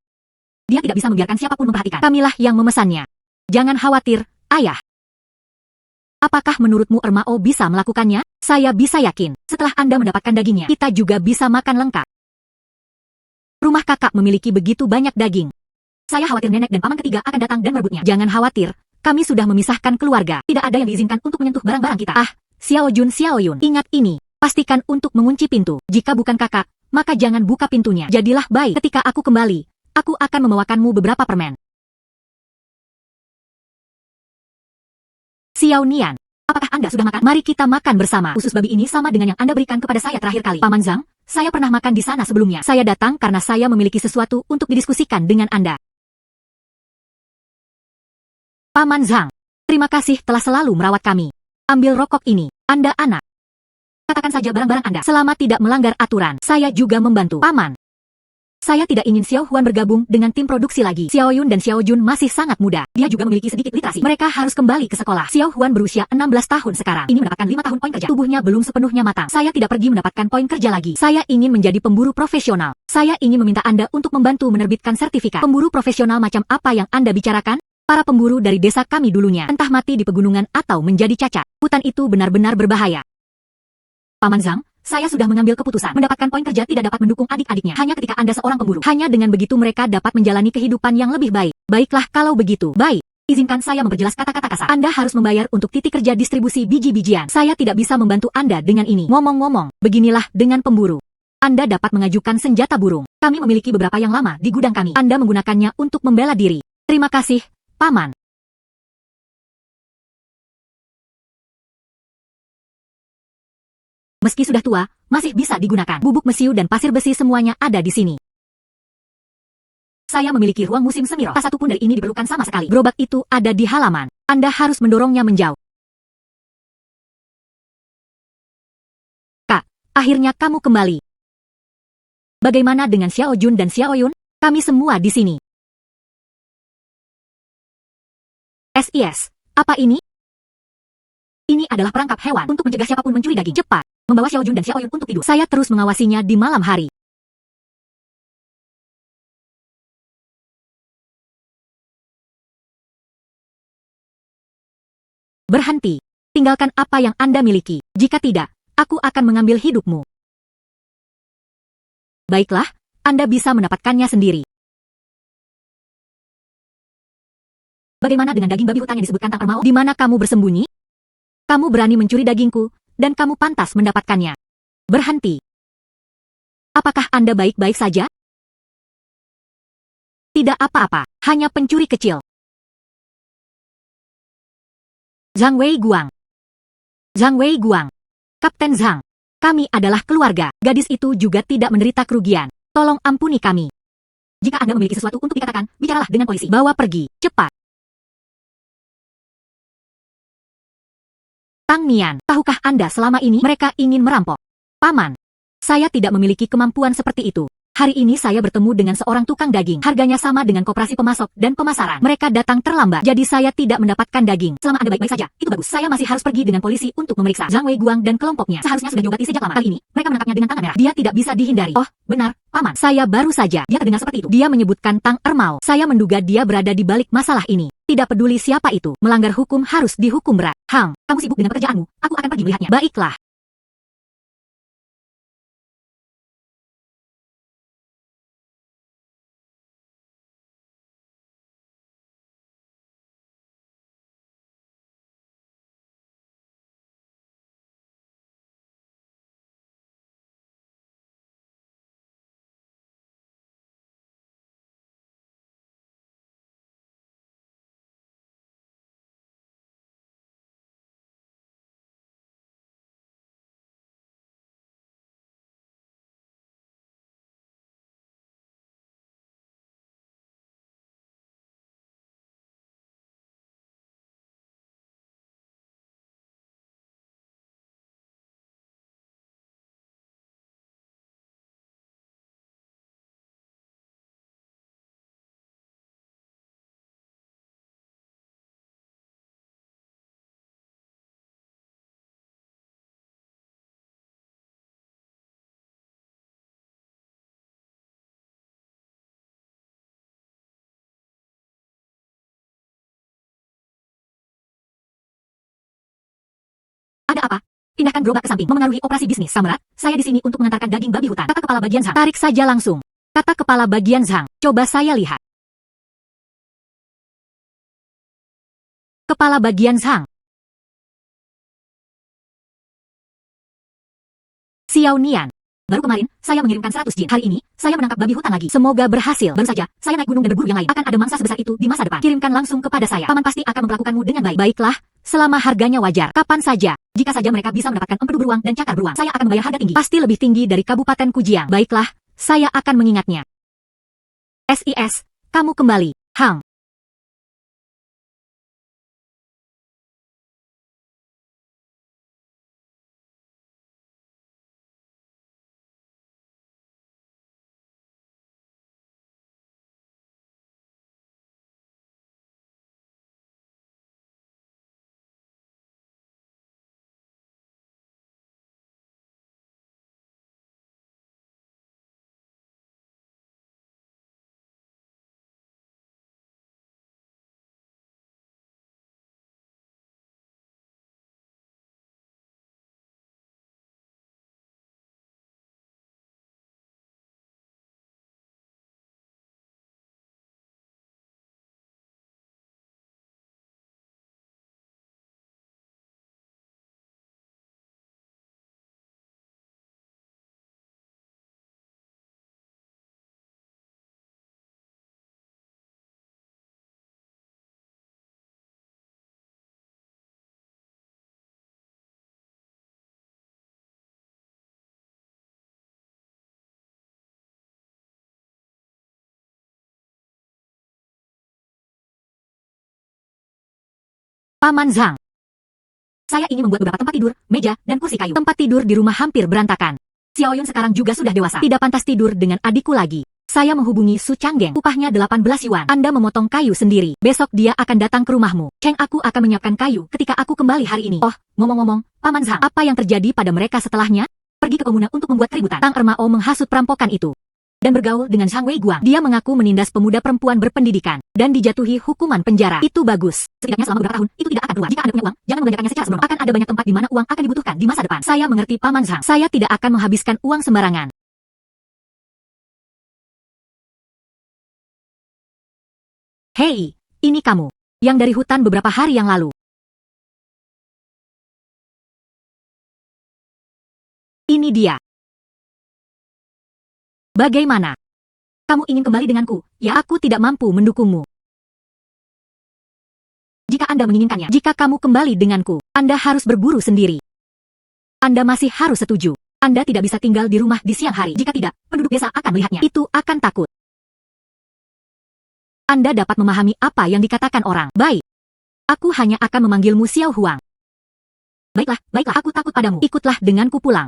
Dia tidak bisa membiarkan siapapun memperhatikan. Kamilah yang memesannya. Jangan khawatir, ayah. Apakah menurutmu Ermao bisa melakukannya? Saya bisa yakin. Setelah Anda mendapatkan dagingnya, kita juga bisa makan lengkap. Rumah kakak memiliki begitu banyak daging. Saya khawatir nenek dan paman ketiga akan datang dan merebutnya. Jangan khawatir. Kami sudah memisahkan keluarga. Tidak ada yang diizinkan untuk menyentuh barang-barang kita. Xiao Yun, ingat ini. Pastikan untuk mengunci pintu. Jika bukan kakak, maka jangan buka pintunya. Jadilah baik. Ketika aku kembali, aku akan membawakanmu beberapa permen. Xiao Nian, apakah Anda sudah makan? Mari kita makan bersama. Usus babi ini sama dengan yang Anda berikan kepada saya terakhir kali. Paman Zhang, saya pernah makan di sana sebelumnya. Saya datang karena saya memiliki sesuatu untuk didiskusikan dengan Anda. Paman Zhang, terima kasih telah selalu merawat kami. Ambil rokok ini, Anda anak. Katakan saja barang-barang Anda selama tidak melanggar aturan. Saya juga membantu. Paman, saya tidak ingin Xiao Huan bergabung dengan tim produksi lagi. Xiao Yun dan Xiao Jun masih sangat muda. Dia juga memiliki sedikit literasi. Mereka harus kembali ke sekolah. Xiao Huan berusia 16 tahun sekarang. Ini mendapatkan 5 tahun poin kerja. Tubuhnya belum sepenuhnya matang. Saya tidak pergi mendapatkan poin kerja lagi. Saya ingin menjadi pemburu profesional. Saya ingin meminta Anda untuk membantu menerbitkan sertifikat. Pemburu profesional macam apa yang Anda bicarakan? Para pemburu dari desa kami dulunya, entah mati di pegunungan atau menjadi cacat. Hutan itu benar-benar berbahaya. Paman Zhang, saya sudah mengambil keputusan. Mendapatkan poin kerja tidak dapat mendukung adik-adiknya. Hanya ketika Anda seorang pemburu. Hanya dengan begitu mereka dapat menjalani kehidupan yang lebih baik. Baiklah kalau begitu. Baik. Izinkan saya memperjelas kata-kata kasar. Anda harus membayar untuk titik kerja distribusi biji-bijian. Saya tidak bisa membantu Anda dengan ini. Ngomong-ngomong, beginilah dengan pemburu. Anda dapat mengajukan senjata burung. Kami memiliki beberapa yang lama di gudang kami. Anda menggunakannya untuk membela diri. Terima kasih, Paman. Meski sudah tua, masih bisa digunakan. Bubuk mesiu dan pasir besi semuanya ada di sini. Saya memiliki ruang musim semi roh. Tak satu pun dari ini diperlukan sama sekali. Gerobak itu ada di halaman. Anda harus mendorongnya menjauh. Kak, akhirnya kamu kembali. Bagaimana dengan Xiao Jun dan Xiao Yun? Kami semua di sini. SIS, apa ini? Ini adalah perangkap hewan untuk mencegah siapapun mencuri daging. Cepat, membawa Xiao Jun dan Xiao Yun untuk tidur. Saya terus mengawasinya di malam hari. Berhenti. Tinggalkan apa yang Anda miliki. Jika tidak, aku akan mengambil hidupmu. Baiklah, Anda bisa mendapatkannya sendiri. Bagaimana dengan daging babi hutan yang disebutkan Tang Ermao? Di mana kamu bersembunyi? Kamu berani mencuri dagingku, dan kamu pantas mendapatkannya. Berhenti. Apakah Anda baik-baik saja? Tidak apa-apa, hanya pencuri kecil. Zhang Wei Guang. Zhang Wei Guang. Kapten Zhang. Kami adalah keluarga. Gadis itu juga tidak menderita kerugian. Tolong ampuni kami. Jika Anda memiliki sesuatu untuk dikatakan, bicaralah dengan polisi. Bawa pergi, cepat. Tang Nian, tahukah Anda selama ini mereka ingin merampok? Paman, saya tidak memiliki kemampuan seperti itu. Hari ini saya bertemu dengan seorang tukang daging. Harganya sama dengan koperasi pemasok dan pemasaran. Mereka datang terlambat, jadi saya tidak mendapatkan daging. Selama Anda baik-baik saja, itu bagus. Saya masih harus pergi dengan polisi untuk memeriksa Zhang Weiguang dan kelompoknya. Seharusnya sudah diobati sejak lama. Kali ini, mereka menangkapnya dengan tangan merah. Dia tidak bisa dihindari. Oh, benar, Paman. Saya baru saja. Dia terdengar seperti itu. Dia menyebutkan Tang Ermao. Saya menduga dia berada di balik masalah ini. Tidak peduli siapa itu, melanggar hukum harus dihukum berat. Hang, kamu sibuk dengan pekerjaanmu. Aku akan pergi melihatnya. Baiklah. Ada apa? Pindahkan gerobak ke samping. Memengaruhi operasi bisnis. Samrat, saya di sini untuk mengantarkan daging babi hutan. Kata kepala bagian Zhang. Tarik saja langsung. Kata kepala bagian Zhang. Coba saya lihat. Kepala bagian Zhang. Xiao Nian. Baru kemarin, saya mengirimkan 100 jin. Hari ini, saya menangkap babi hutan lagi. Semoga berhasil. Baru saja, saya naik gunung dan berburu yang lain. Akan ada mangsa sebesar itu di masa depan. Kirimkan langsung kepada saya. Paman pasti akan memperlakukanmu dengan baik. Baiklah, selama harganya wajar. Kapan saja. Jika saja mereka bisa mendapatkan empedu beruang dan cakar beruang, saya akan membayar harga tinggi. Pasti lebih tinggi dari Kabupaten Kujiang. Baiklah, saya akan mengingatnya. SIS, kamu kembali. Hang. Paman Zhang. Saya ingin membuat beberapa tempat tidur, meja, dan kursi kayu. Tempat tidur di rumah hampir berantakan. Xiao Yun sekarang juga sudah dewasa. Tidak pantas tidur dengan adikku lagi. Saya menghubungi Su Changgeng. Upahnya 18 yuan. Anda memotong kayu sendiri. Besok dia akan datang ke rumahmu. Cheng, aku akan menyiapkan kayu ketika aku kembali hari ini. Oh, ngomong-ngomong, Paman Zhang, apa yang terjadi pada mereka setelahnya? Pergi ke komuna untuk membuat keributan. Tang Ermao menghasut perampokan itu dan bergaul dengan Zhang Weiguang. Dia mengaku menindas pemuda perempuan berpendidikan dan dijatuhi hukuman penjara. Itu bagus. Setidaknya selama beberapa tahun, itu tidak akan keluar. Jika Anda punya uang, jangan membelanjakannya secara sembrono. Akan ada banyak tempat di mana uang akan dibutuhkan di masa depan. Saya mengerti Paman Zhang. Saya tidak akan menghabiskan uang sembarangan. Hei, ini kamu. Yang dari hutan beberapa hari yang lalu. Ini dia. Bagaimana? Kamu ingin kembali denganku? Ya, aku tidak mampu mendukungmu. Jika Anda menginginkannya, jika kamu kembali denganku, Anda harus berburu sendiri. Anda masih harus setuju. Anda tidak bisa tinggal di rumah di siang hari. Jika tidak, penduduk desa akan melihatnya. Itu akan takut. Anda dapat memahami apa yang dikatakan orang. Baik. Aku hanya akan memanggilmu Xiao Huang. Baiklah, baiklah, aku takut padamu. Ikutlah denganku pulang.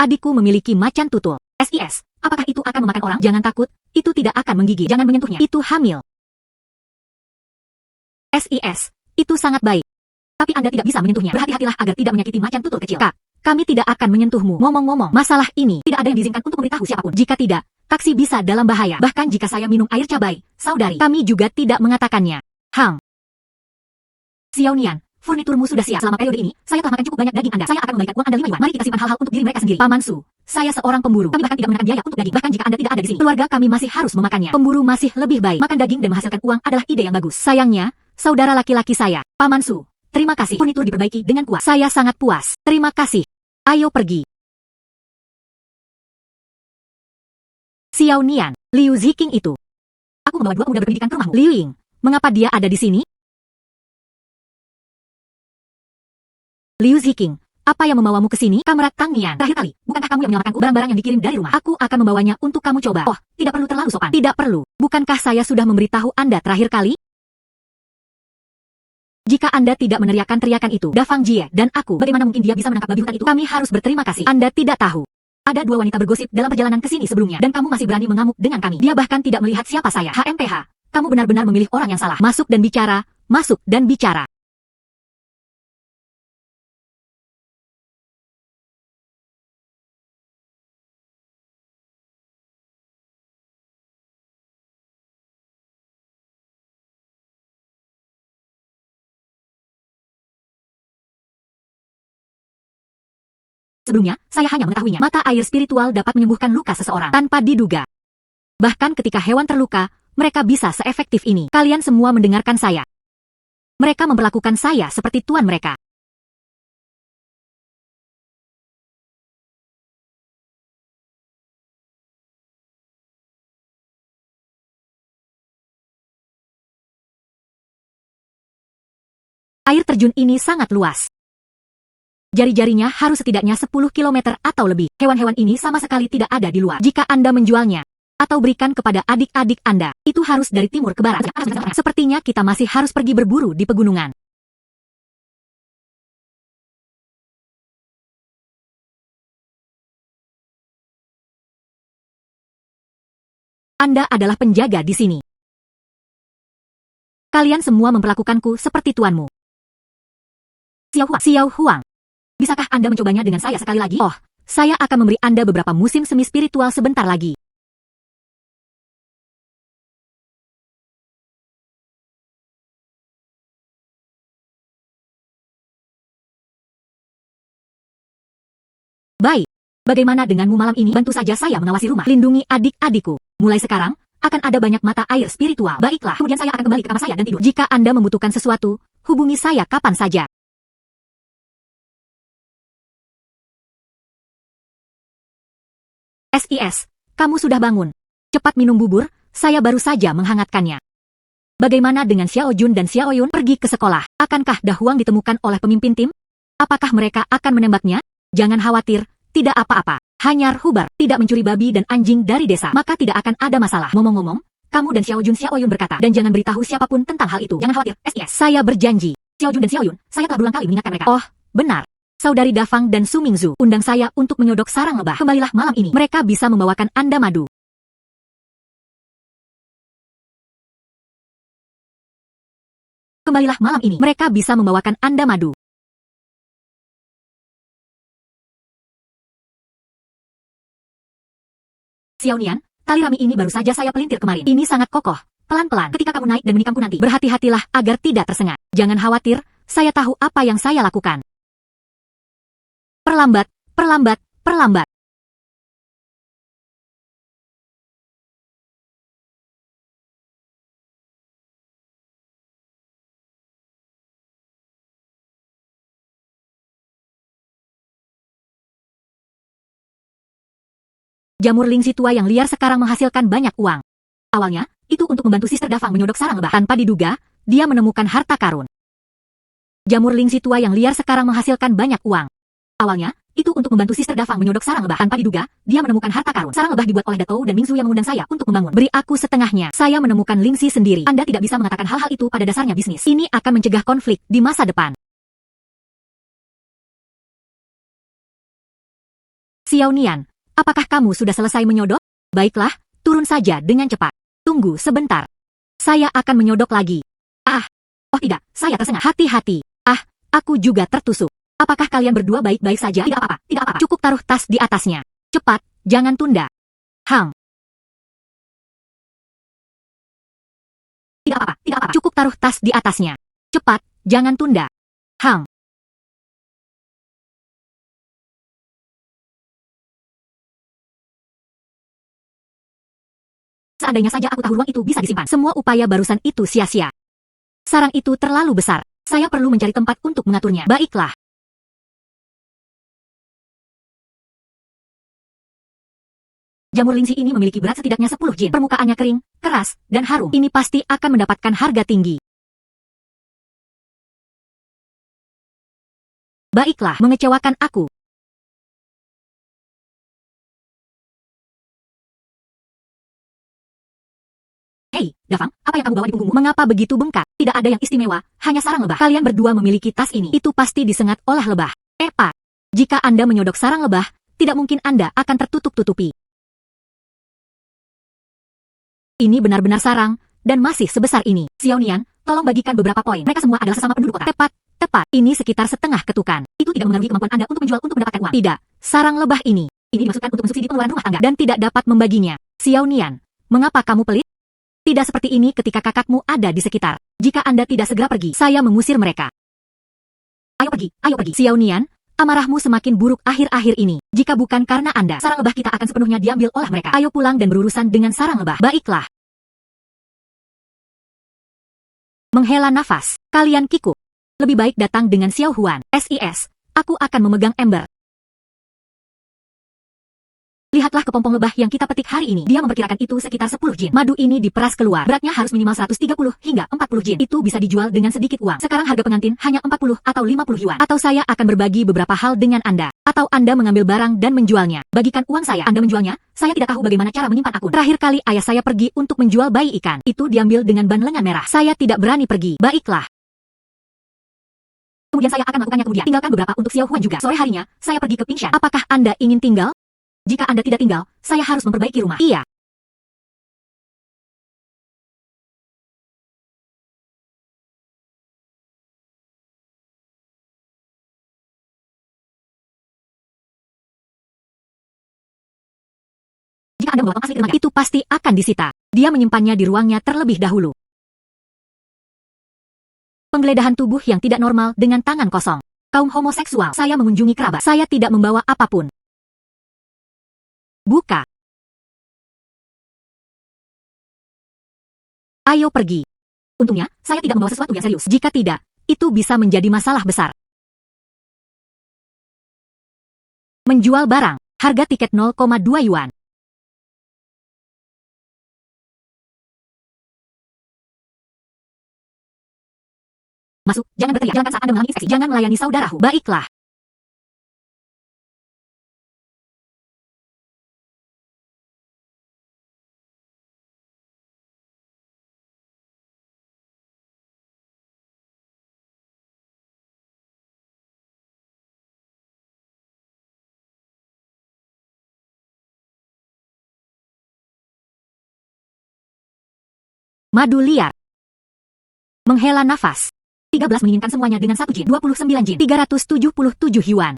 Adikku memiliki macan tutul. SIS, apakah itu akan memakan orang? Jangan takut, itu tidak akan menggigit. Jangan menyentuhnya. Itu hamil. SIS, itu sangat baik. Tapi Anda tidak bisa menyentuhnya. Berhati-hatilah agar tidak menyakiti macan tutul kecil. Kak, kami tidak akan menyentuhmu. Ngomong-ngomong, masalah ini tidak ada yang diizinkan untuk memberitahu siapapun. Jika tidak, taksi bisa dalam bahaya. Bahkan jika saya minum air cabai, saudari, kami juga tidak mengatakannya. Hang. Xiaonian, furniturmu sudah siap. Selama periode ini, saya telah makan cukup banyak daging Anda. Saya akan mengembalikan uang Anda 5 yuan. Mari kita simpan hal-hal untuk diri mereka sendiri. Paman Su, saya seorang pemburu. Kami bahkan tidak mengenakan biaya untuk daging. Bahkan jika Anda tidak ada di sini, keluarga kami masih harus memakannya. Pemburu masih lebih baik. Makan daging dan menghasilkan uang adalah ide yang bagus. Sayangnya, saudara laki-laki saya, Paman Su, terima kasih. Furnitur diperbaiki dengan kuat. Saya sangat puas. Terima kasih. Ayo pergi. Xiaonian, Liu Ziqing itu. Aku membawa 2 pemuda berpendidikan ke rumahmu. Liu Ying, mengapa dia ada di sini? Liu Ziqing, apa yang membawamu ke sini? Kamrat Tang Nian. Terakhir kali, bukankah kamu yang menyelamatkanku? Barang-barang yang dikirim dari rumah. Aku akan membawanya untuk kamu coba. Oh, tidak perlu terlalu sopan. Tidak perlu. Bukankah saya sudah memberitahu Anda terakhir kali? Jika Anda tidak meneriakkan teriakan itu, Da Fang Jie dan aku, bagaimana mungkin dia bisa menangkap babi hutan itu? Kami harus berterima kasih. Anda tidak tahu. Ada 2 wanita bergosip dalam perjalanan ke sini sebelumnya, dan kamu masih berani mengamuk dengan kami. Dia bahkan tidak melihat siapa saya. HMPH, kamu benar-benar memilih orang yang salah. Masuk dan bicara, masuk dan bicara. Sebelumnya, saya hanya mengetahuinya. Mata air spiritual dapat menyembuhkan luka seseorang tanpa diduga. Bahkan ketika hewan terluka, mereka bisa seefektif ini. Kalian semua mendengarkan saya. Mereka memperlakukan saya seperti tuan mereka. Air terjun ini sangat luas. Jari-jarinya harus setidaknya 10 km atau lebih. Hewan-hewan ini sama sekali tidak ada di luar. Jika Anda menjualnya, atau berikan kepada adik-adik Anda, itu harus dari timur ke barat. Sepertinya kita masih harus pergi berburu di pegunungan. Anda adalah penjaga di sini. Kalian semua memperlakukanku seperti tuanmu. Xiao Huang. Bisakah Anda mencobanya dengan saya sekali lagi? Oh, saya akan memberi Anda beberapa musim semi spiritual sebentar lagi. Baik. Bagaimana denganmu malam ini? Bantu saja saya mengawasi rumah. Lindungi adik-adikku. Mulai sekarang, akan ada banyak mata air spiritual. Baiklah, kemudian saya akan kembali ke kamar saya dan tidur. Jika Anda membutuhkan sesuatu, hubungi saya kapan saja. SIS, kamu sudah bangun. Cepat minum bubur, saya baru saja menghangatkannya. Bagaimana dengan Xiao Jun dan Xiao Yun pergi ke sekolah? Akankah Da Huang ditemukan oleh pemimpin tim? Apakah mereka akan menembaknya? Jangan khawatir, tidak apa-apa. Hanyar Hubar, tidak mencuri babi dan anjing dari desa, maka tidak akan ada masalah. Ngomong-ngomong, kamu dan Xiao Jun Xiao Yun berkata, dan jangan beritahu siapapun tentang hal itu. Jangan khawatir, SIS. Saya berjanji. Xiao Jun dan Xiao Yun, saya telah berulang kali mengingatkan mereka. Oh, benar. Saudari Da Fang dan Su Mingzu undang saya untuk menyodok sarang lebah. Kembalilah malam ini. Mereka bisa membawakan Anda madu. Kembalilah malam ini. Mereka bisa membawakan Anda madu. Xiaonian, tali rami ini baru saja saya pelintir kemarin. Ini sangat kokoh. Pelan-pelan ketika kamu naik dan menikamku nanti. Berhati-hatilah agar tidak tersengat. Jangan khawatir, saya tahu apa yang saya lakukan. Perlambat, perlambat, perlambat. Jamur Lingxi tua yang liar sekarang menghasilkan banyak uang. Awalnya, itu untuk membantu Sister Da Fang menyodok sarang lebah. Tanpa diduga, dia menemukan harta karun. Jamur Lingxi tua yang liar sekarang menghasilkan banyak uang. Awalnya, itu untuk membantu Sister Da Fang menyodok sarang lebah. Tanpa diduga, dia menemukan harta karun. Sarang lebah dibuat oleh Datou dan Mingzu yang mengundang saya untuk membangun. Beri aku setengahnya. Saya menemukan Lingxi sendiri. Anda tidak bisa mengatakan hal-hal itu pada dasarnya bisnis. Ini akan mencegah konflik di masa depan. Xiao Nian, apakah kamu sudah selesai menyodok? Baiklah, turun saja dengan cepat. Tunggu sebentar. Saya akan menyodok lagi. Ah, oh tidak, saya tersengat. Hati-hati. Ah, aku juga tertusuk. Apakah kalian berdua baik-baik saja? Tidak apa-apa, tidak apa-apa. Cukup taruh tas di atasnya. Cepat, jangan tunda. Hang. Tidak apa-apa, tidak apa-apa. Cukup taruh tas di atasnya. Cepat, jangan tunda. Hang. Seandainya saja aku tahu ruang itu bisa disimpan. Semua upaya barusan itu sia-sia. Sarang itu terlalu besar. Saya perlu mencari tempat untuk mengaturnya. Baiklah. Jamur lingsi ini memiliki berat setidaknya 10 jin. Permukaannya kering, keras, dan harum. Ini pasti akan mendapatkan harga tinggi. Baiklah, mengecewakan aku. Hei, Dafang, apa yang kamu bawa di punggungmu? Mengapa begitu bengkak? Tidak ada yang istimewa, hanya sarang lebah. Kalian berdua memiliki tas ini. Itu pasti disengat oleh lebah. Pak, jika Anda menyodok sarang lebah, tidak mungkin Anda akan tertutup-tutupi. Ini benar-benar sarang, dan masih sebesar ini. Xiao Nian, tolong bagikan beberapa poin. Mereka semua adalah sesama penduduk kota. Tepat. Ini sekitar setengah ketukan. Itu tidak mengaruhi kemampuan Anda untuk menjual untuk mendapatkan uang. Tidak, sarang lebah ini dimaksudkan untuk mensubsidi pengeluaran rumah tangga dan tidak dapat membaginya. Xiao Nian, mengapa kamu pelit? Tidak seperti ini ketika kakakmu ada di sekitar. Jika Anda tidak segera pergi, saya mengusir mereka. Ayo pergi. Xiao Nian, amarahmu semakin buruk akhir-akhir ini. Jika bukan karena Anda, sarang lebah kita akan sepenuhnya diambil oleh mereka. Ayo pulang dan berurusan dengan sarang lebah. Baiklah. Menghela nafas. Kalian kikuk. Lebih baik datang dengan Xiao Huan. SIS, aku akan memegang ember. Lihatlah kepompong lebah yang kita petik hari ini. Dia memperkirakan itu sekitar 10 jin. Madu ini diperas keluar. Beratnya harus minimal 130 hingga 40 jin. Itu bisa dijual dengan sedikit uang. Sekarang harga pengantin hanya 40 atau 50 yuan. Atau saya akan berbagi beberapa hal dengan Anda. Atau Anda mengambil barang dan menjualnya. Bagikan uang saya. Anda menjualnya, saya tidak tahu bagaimana cara menyimpan akun. Terakhir kali ayah saya pergi untuk menjual bayi ikan. Itu diambil dengan ban lengan merah. Saya tidak berani pergi. Baiklah. Kemudian saya akan melakukannya kemudian. Tinggalkan beberapa untuk Xiao Huan juga. Sore harinya, saya pergi ke Pingshan. Apakah Anda ingin tinggal? Jika Anda tidak tinggal, saya harus memperbaiki rumah. Iya. Jika Anda membawa tong asli ke lembaga, itu pasti akan disita. Dia menyimpannya di ruangnya terlebih dahulu. Penggeledahan tubuh yang tidak normal dengan tangan kosong. Kaum homoseksual. Saya mengunjungi kerabat. Saya tidak membawa apapun. Buka. Ayo pergi. Untungnya, saya tidak membawa sesuatu yang serius. Jika tidak, itu bisa menjadi masalah besar. Menjual barang. Harga tiket 0,2 yuan. Masuk, jangan berteriak. Jalankan saat Anda mengalami inspeksi. Jangan melayani saudaraku. Baiklah. Madu liar. Menghela nafas. 13 menginginkan semuanya dengan 1 jin. 29 jin. 377 yuan.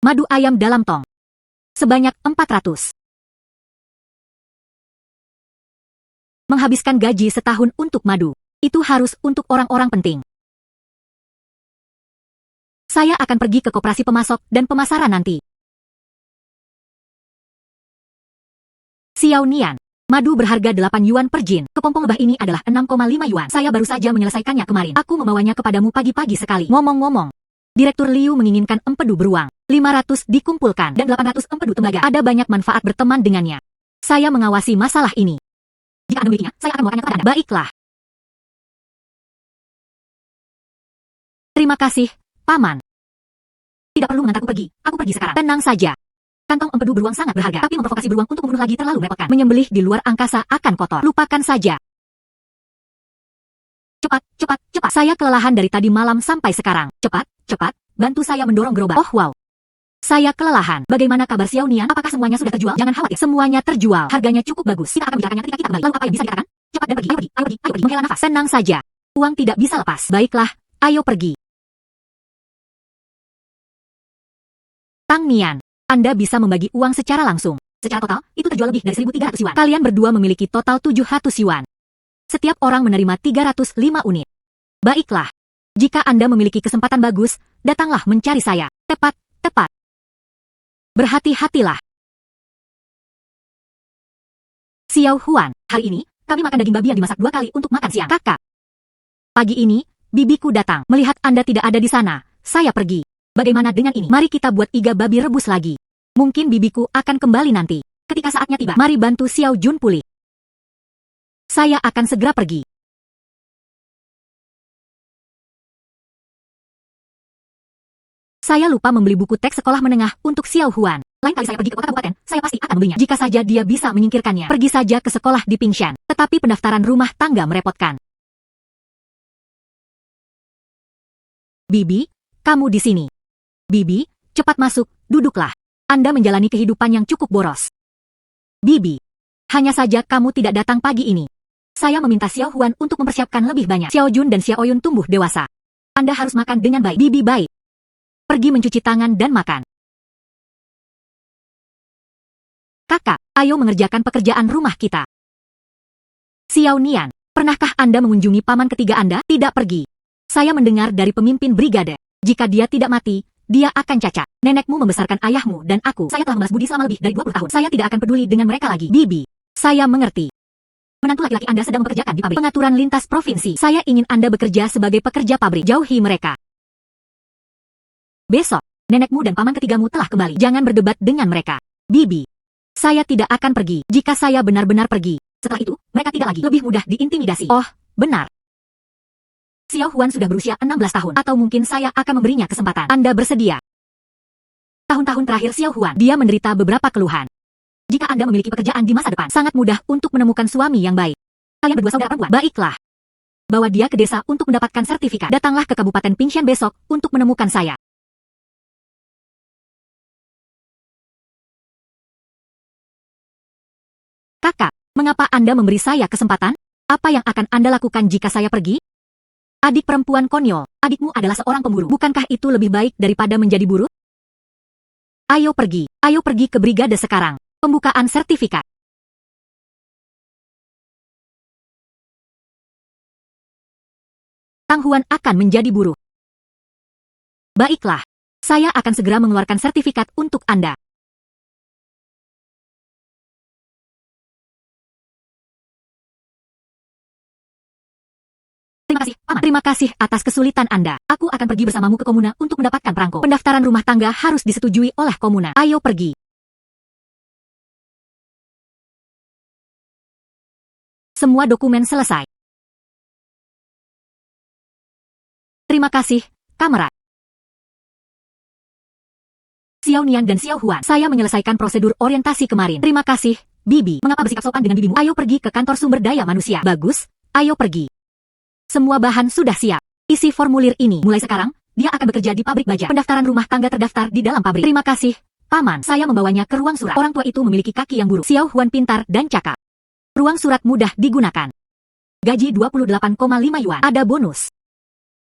Madu ayam dalam tong. Sebanyak 400. Menghabiskan gaji setahun untuk madu. Itu harus untuk orang-orang penting. Saya akan pergi ke koperasi pemasok dan pemasaran nanti. Xiao Nian. Madu berharga 8 yuan per jin. Kepompong lebah ini adalah 6,5 yuan. Saya baru saja menyelesaikannya kemarin. Aku memawanya kepadamu pagi-pagi sekali. Ngomong-ngomong, Direktur Liu menginginkan empedu beruang. 500 dikumpulkan dan 800 empedu tembaga. Ada banyak manfaat berteman dengannya. Saya mengawasi masalah ini. Jika Anda memilikinya, saya akan membawakannya kepada Anda. Baiklah. Terima kasih, Paman. Tidak perlu mengantarku pergi. Aku pergi sekarang. Tenang saja. Kantong empedu beruang sangat berharga, tapi memprovokasi beruang untuk membunuh lagi terlalu merepotkan. Menyembelih di luar angkasa akan kotor. Lupakan saja. Cepat. Saya kelelahan dari tadi malam sampai sekarang. Cepat, cepat, bantu saya mendorong gerobak. Oh wow. Saya kelelahan. Bagaimana kabar Xiao Nian? Apakah semuanya sudah terjual? Jangan khawatir, semuanya terjual. Harganya cukup bagus. Kita akan membicarakannya ketika kita kembali. Lalu apa yang bisa dikatakan? Cepat dan pergi. Ayo pergi, ayo pergi, ayo pergi. Menghela nafas. Tenang saja. Uang tidak bisa lepas. Baiklah, ayo pergi. Tang Nian, Anda bisa membagi uang secara langsung. Secara total, itu terjual lebih dari 1.300 yuan. Kalian berdua memiliki total 700 yuan. Setiap orang menerima 305 unit. Baiklah. Jika Anda memiliki kesempatan bagus, datanglah mencari saya. Tepat, tepat. Berhati-hatilah. Xiao Huan, hari ini, kami makan daging babi yang dimasak 2 kali untuk makan siang. Kakak. Pagi ini, bibiku datang. Melihat Anda tidak ada di sana, saya pergi. Bagaimana dengan ini? Mari kita buat iga babi rebus lagi. Mungkin bibiku akan kembali nanti. Ketika saatnya tiba, mari bantu Xiao Jun pulih. Saya akan segera pergi. Saya lupa membeli buku teks sekolah menengah untuk Xiao Huan. Lain kali saya pergi ke kota kabupaten, saya pasti akan membelinya. Jika saja dia bisa menyingkirkannya. Pergi saja ke sekolah di Pingshan. Tetapi pendaftaran rumah tangga merepotkan. Bibi, kamu di sini. Bibi, cepat masuk, duduklah. Anda menjalani kehidupan yang cukup boros. Bibi, hanya saja kamu tidak datang pagi ini. Saya meminta Xiao Huan untuk mempersiapkan lebih banyak. Xiao Jun dan Xiao Yun tumbuh dewasa. Anda harus makan dengan baik. Bibi baik. Pergi mencuci tangan dan makan. Kakak, ayo mengerjakan pekerjaan rumah kita. Xiao Nian, pernahkah Anda mengunjungi paman ketiga Anda? Tidak pergi. Saya mendengar dari pemimpin brigade. Jika dia tidak mati, dia akan cacat. Nenekmu membesarkan ayahmu dan aku. Saya telah membalas budi selama lebih dari 20 tahun. Saya tidak akan peduli dengan mereka lagi. Bibi, saya mengerti. Menantu laki-laki Anda sedang bekerjakan di pabrik. Pengaturan lintas provinsi. Saya ingin Anda bekerja sebagai pekerja pabrik. Jauhi mereka. Besok, nenekmu dan paman ketigamu telah kembali. Jangan berdebat dengan mereka. Bibi, saya tidak akan pergi. Jika saya benar-benar pergi, setelah itu, mereka tidak lagi lebih mudah diintimidasi. Oh, benar. Xiao Huan sudah berusia 16 tahun. Atau mungkin saya akan memberinya kesempatan. Anda bersedia? Tahun-tahun terakhir Xiao Huan, dia menderita beberapa keluhan. Jika Anda memiliki pekerjaan di masa depan, sangat mudah untuk menemukan suami yang baik. Kalian berdua saudara perempuan. Baiklah. Bawa dia ke desa untuk mendapatkan sertifikat. Datanglah ke Kabupaten Pingshan besok untuk menemukan saya. Kakak, mengapa Anda memberi saya kesempatan? Apa yang akan Anda lakukan jika saya pergi? Adik perempuan konyol, adikmu adalah seorang pemburu. Bukankah itu lebih baik daripada menjadi buruh? Ayo pergi ke brigade sekarang. Pembukaan sertifikat. Tang Huan akan menjadi buruh. Baiklah, saya akan segera mengeluarkan sertifikat untuk Anda. Terima kasih, Paman. Terima kasih atas kesulitan Anda. Aku akan pergi bersamamu ke komuna untuk mendapatkan perangko. Pendaftaran rumah tangga harus disetujui oleh komuna. Ayo pergi. Semua dokumen selesai. Terima kasih, Kamerat. Xiao Nian dan Xiao Huan, saya menyelesaikan prosedur orientasi kemarin. Terima kasih, Bibi. Mengapa bersikap sopan dengan bibimu? Ayo pergi ke kantor sumber daya manusia. Bagus, ayo pergi. Semua bahan sudah siap. Isi formulir ini. Mulai sekarang, dia akan bekerja di pabrik baja. Pendaftaran rumah tangga terdaftar di dalam pabrik. Terima kasih, Paman. Saya membawanya ke ruang surat. Orang tua itu memiliki kaki yang buruk. Xiao Huan pintar dan cakap. Ruang surat mudah digunakan. Gaji 28,5 yuan. Ada bonus.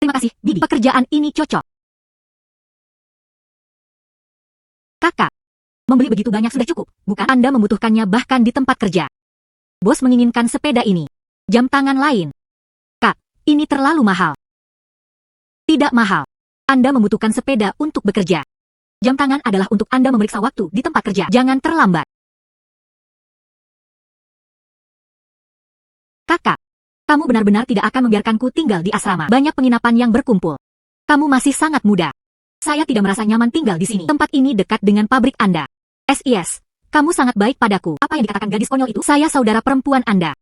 Terima kasih, Bibi. Pekerjaan ini cocok. Kakak, membeli begitu banyak sudah cukup, bukan? Anda membutuhkannya bahkan di tempat kerja. Bos menginginkan sepeda ini. Jam tangan lain. Kak, ini terlalu mahal. Tidak mahal. Anda membutuhkan sepeda untuk bekerja. Jam tangan adalah untuk Anda memeriksa waktu di tempat kerja. Jangan terlambat. Kakak, kamu benar-benar tidak akan membiarkanku tinggal di asrama. Banyak penginapan yang berkumpul. Kamu masih sangat muda. Saya tidak merasa nyaman tinggal di sini. Tempat ini dekat dengan pabrik Anda. SIS, kamu sangat baik padaku. Apa yang dikatakan gadis konyol itu? Saya saudara perempuan Anda.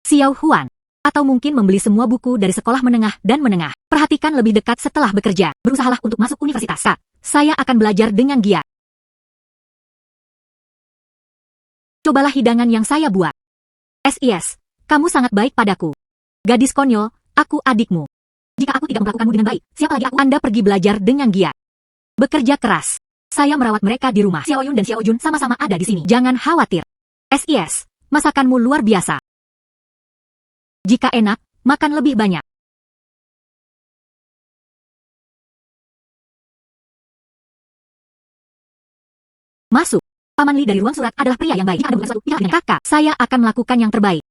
Xiao Huan. Atau mungkin membeli semua buku dari sekolah menengah dan menengah. Perhatikan lebih dekat setelah bekerja. Berusahalah untuk masuk universitas. Kak, saya akan belajar dengan giat. Cobalah hidangan yang saya buat. SIS, kamu sangat baik padaku. Gadis konyol, aku adikmu. Jika aku tidak memperlakukanmu dengan baik, siapa lagi aku? Anda pergi belajar dengan giat. Bekerja keras. Saya merawat mereka di rumah. Xiaoyun dan Xiaojun sama-sama ada di sini. Jangan khawatir. SIS, masakanmu luar biasa. Jika enak, makan lebih banyak. Masuk. Paman Li dari ruang surat adalah pria yang baik. Jika ada bukan sesuatu, bicara dengannya. Kakak, saya akan melakukan yang terbaik.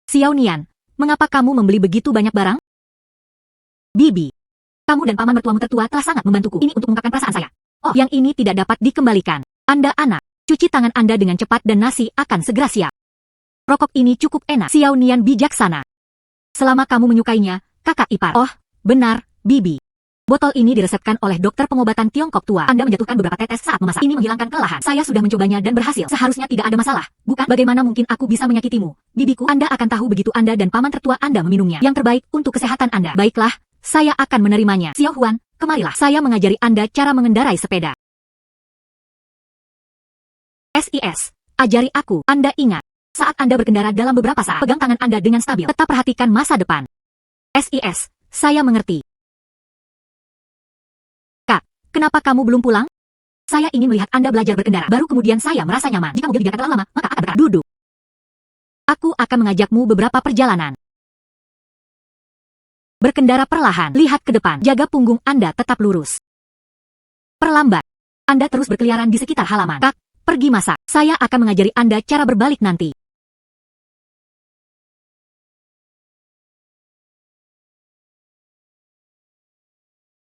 Xiao Nian, mengapa kamu membeli begitu banyak barang? Bibi, kamu dan paman mertuamu tertua telah sangat membantuku. Ini untuk mengungkapkan perasaan saya. Oh, yang ini tidak dapat dikembalikan. Anda anak, cuci tangan Anda dengan cepat dan nasi akan segera siap. Rokok ini cukup enak. Xiao Nian bijaksana. Selama kamu menyukainya, kakak ipar. Oh, benar, Bibi. Botol ini diresepkan oleh dokter pengobatan Tiongkok tua. Anda menjatuhkan beberapa tetes saat memasak. Ini menghilangkan kelelahan. Saya sudah mencobanya dan berhasil. Seharusnya tidak ada masalah. Bukan? Bagaimana mungkin aku bisa menyakitimu? Bibiku, Anda akan tahu begitu Anda dan paman tertua Anda meminumnya. Yang terbaik untuk kesehatan Anda. Baiklah, saya akan menerimanya. Xiao Huan, kemarilah. Saya mengajari Anda cara mengendarai sepeda. SIS, ajari aku. Anda ingat, saat Anda berkendara dalam beberapa saat, pegang tangan Anda dengan stabil. Tetap perhatikan masa depan. SIS, saya mengerti. Kenapa kamu belum pulang? Saya ingin melihat Anda belajar berkendara. Baru kemudian saya merasa nyaman. Jika mobil dibiarkan terlalu lama, maka akan bergerak. Duduk. Aku akan mengajakmu beberapa perjalanan. Berkendara perlahan. Lihat ke depan. Jaga punggung Anda tetap lurus. Perlambat. Anda terus berkeliaran di sekitar halaman. Kak, pergi masak. Saya akan mengajari Anda cara berbalik nanti.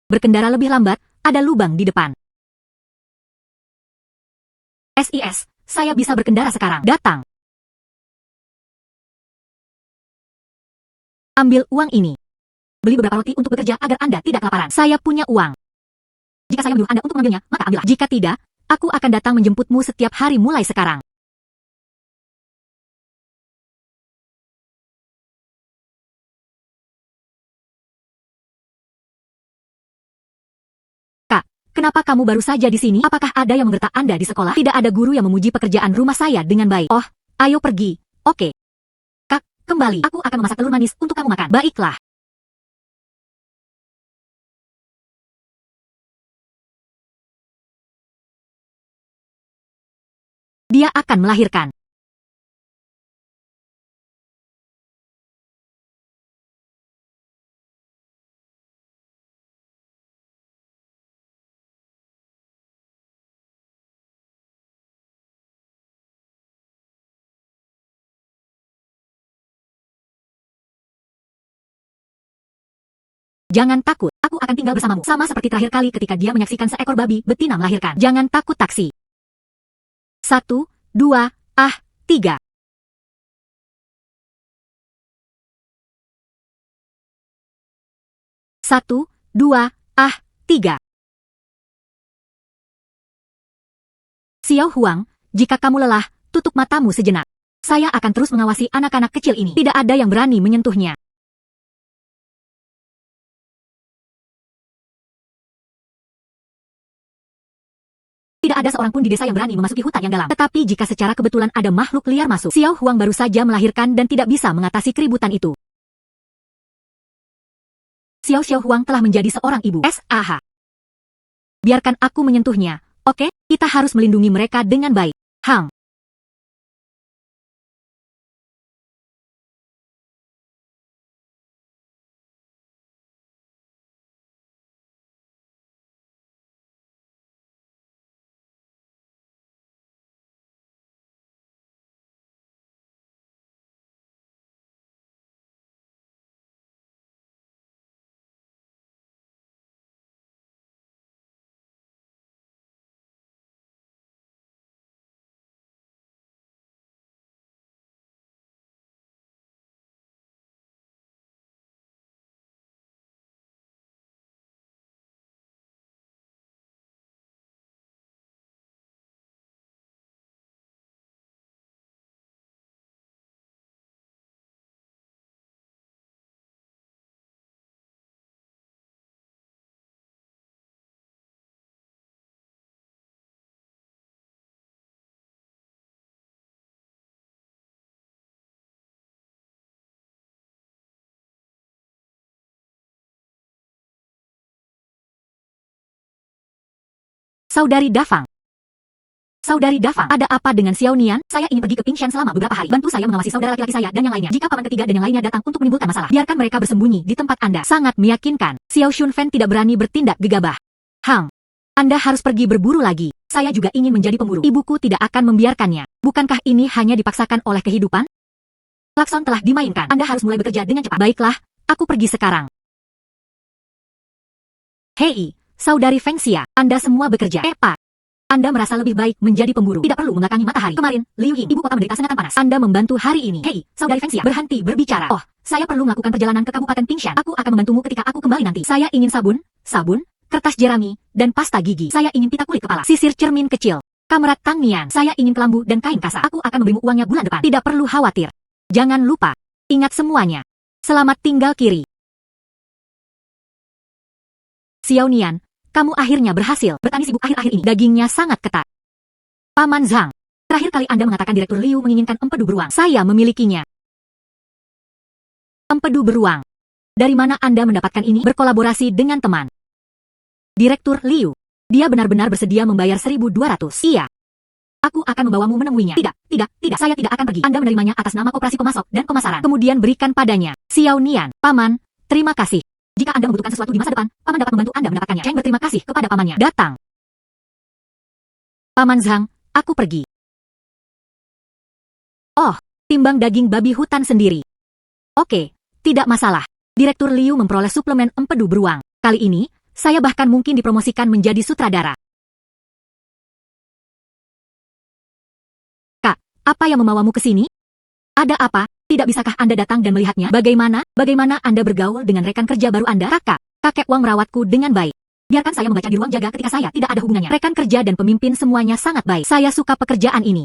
Berkendara lebih lambat. Ada lubang di depan. SIS, saya bisa berkendara sekarang. Datang. Ambil uang ini. Beli beberapa roti untuk bekerja agar Anda tidak kelaparan. Saya punya uang. Jika saya menyuruh Anda untuk mengambilnya, maka ambillah. Jika tidak, aku akan datang menjemputmu setiap hari mulai sekarang. Kenapa kamu baru saja di sini? Apakah ada yang menggertak Anda di sekolah? Tidak ada guru yang memuji pekerjaan rumah saya dengan baik. Oh, ayo pergi. Oke. Kak, kembali. Aku akan memasak telur manis untuk kamu makan. Baiklah. Dia akan melahirkan. Jangan takut, aku akan tinggal bersamamu. Sama seperti terakhir kali ketika dia menyaksikan seekor babi betina melahirkan. Jangan takut taksi. 1, 2, 3. Satu, dua, 3. Xiao Huang, jika kamu lelah, tutup matamu sejenak. Saya akan terus mengawasi anak-anak kecil ini. Tidak ada yang berani menyentuhnya. Tidak ada seorang pun di desa yang berani memasuki hutan yang dalam. Tetapi jika secara kebetulan ada makhluk liar masuk, Xiao Huang baru saja melahirkan dan tidak bisa mengatasi keributan itu. Xiao Huang telah menjadi seorang ibu. SAH. Biarkan aku menyentuhnya, oke? Kita harus melindungi mereka dengan baik. Hang. Saudari Dafang. Saudari Dafang, ada apa dengan Xiao Nian? Saya ingin pergi ke Pingshan selama beberapa hari. Bantu saya mengawasi saudara laki-laki saya dan yang lainnya. Jika paman ketiga dan yang lainnya datang untuk menimbulkan masalah, biarkan mereka bersembunyi di tempat Anda. Sangat meyakinkan. Xiao Shunfen tidak berani bertindak gegabah. Anda harus pergi berburu lagi. Saya juga ingin menjadi pemburu. Ibuku tidak akan membiarkannya. Bukankah ini hanya dipaksakan oleh kehidupan? Klakson telah dimainkan. Anda harus mulai bekerja dengan cepat. Baiklah, aku pergi sekarang. Hei, Saudari Feng Xia, Anda semua bekerja. Pak. Anda merasa lebih baik menjadi pemburu. Tidak perlu membelakangi matahari. Kemarin, Liu Ying, ibu kota menderita sengatan panas. Anda membantu hari ini. Hei, Saudari Feng Xia, berhenti berbicara. Oh, saya perlu melakukan perjalanan ke Kabupaten Pingshan. Aku akan membantumu ketika aku kembali nanti. Saya ingin sabun, kertas jerami, dan pasta gigi. Saya ingin pita kulit kepala, sisir cermin kecil. Kamrat Tang Nian, saya ingin kelambu dan kain kasa. Aku akan memberimu uangnya bulan depan. Tidak perlu khawatir. Jangan lupa. Ingat semuanya. Selamat tinggal Kiri. Xiao Nian, kamu akhirnya berhasil. Bertani sibuk akhir-akhir ini. Dagingnya sangat ketat. Paman Zhang, terakhir kali Anda mengatakan Direktur Liu menginginkan empedu beruang. Saya memilikinya. Empedu beruang. Dari mana Anda mendapatkan ini? Berkolaborasi dengan teman. Direktur Liu. Dia benar-benar bersedia membayar 1.200. Iya. Aku akan membawamu menemuinya. Tidak, saya tidak akan pergi. Anda menerimanya atas nama Koperasi Pemasok dan Pemasaran. Kemudian berikan padanya. Xiao Nian, Paman, terima kasih. Jika Anda membutuhkan sesuatu di masa depan, Paman dapat membantu Anda mendapatkannya. Cheng berterima kasih kepada pamannya. Datang. Paman Zhang, aku pergi. Oh, timbang daging babi hutan sendiri. Oke, tidak masalah. Direktur Liu memperoleh suplemen empedu beruang. Kali ini, saya bahkan mungkin dipromosikan menjadi sutradara. Kak, apa yang membawamu ke sini? Ada apa? Tidak bisakah Anda datang dan melihatnya? Bagaimana Anda bergaul dengan rekan kerja baru Anda? Kakek Wang merawatku dengan baik. Biarkan saya membaca di ruang jaga ketika saya tidak ada hubungannya. Rekan kerja dan pemimpin semuanya sangat baik. Saya suka pekerjaan ini.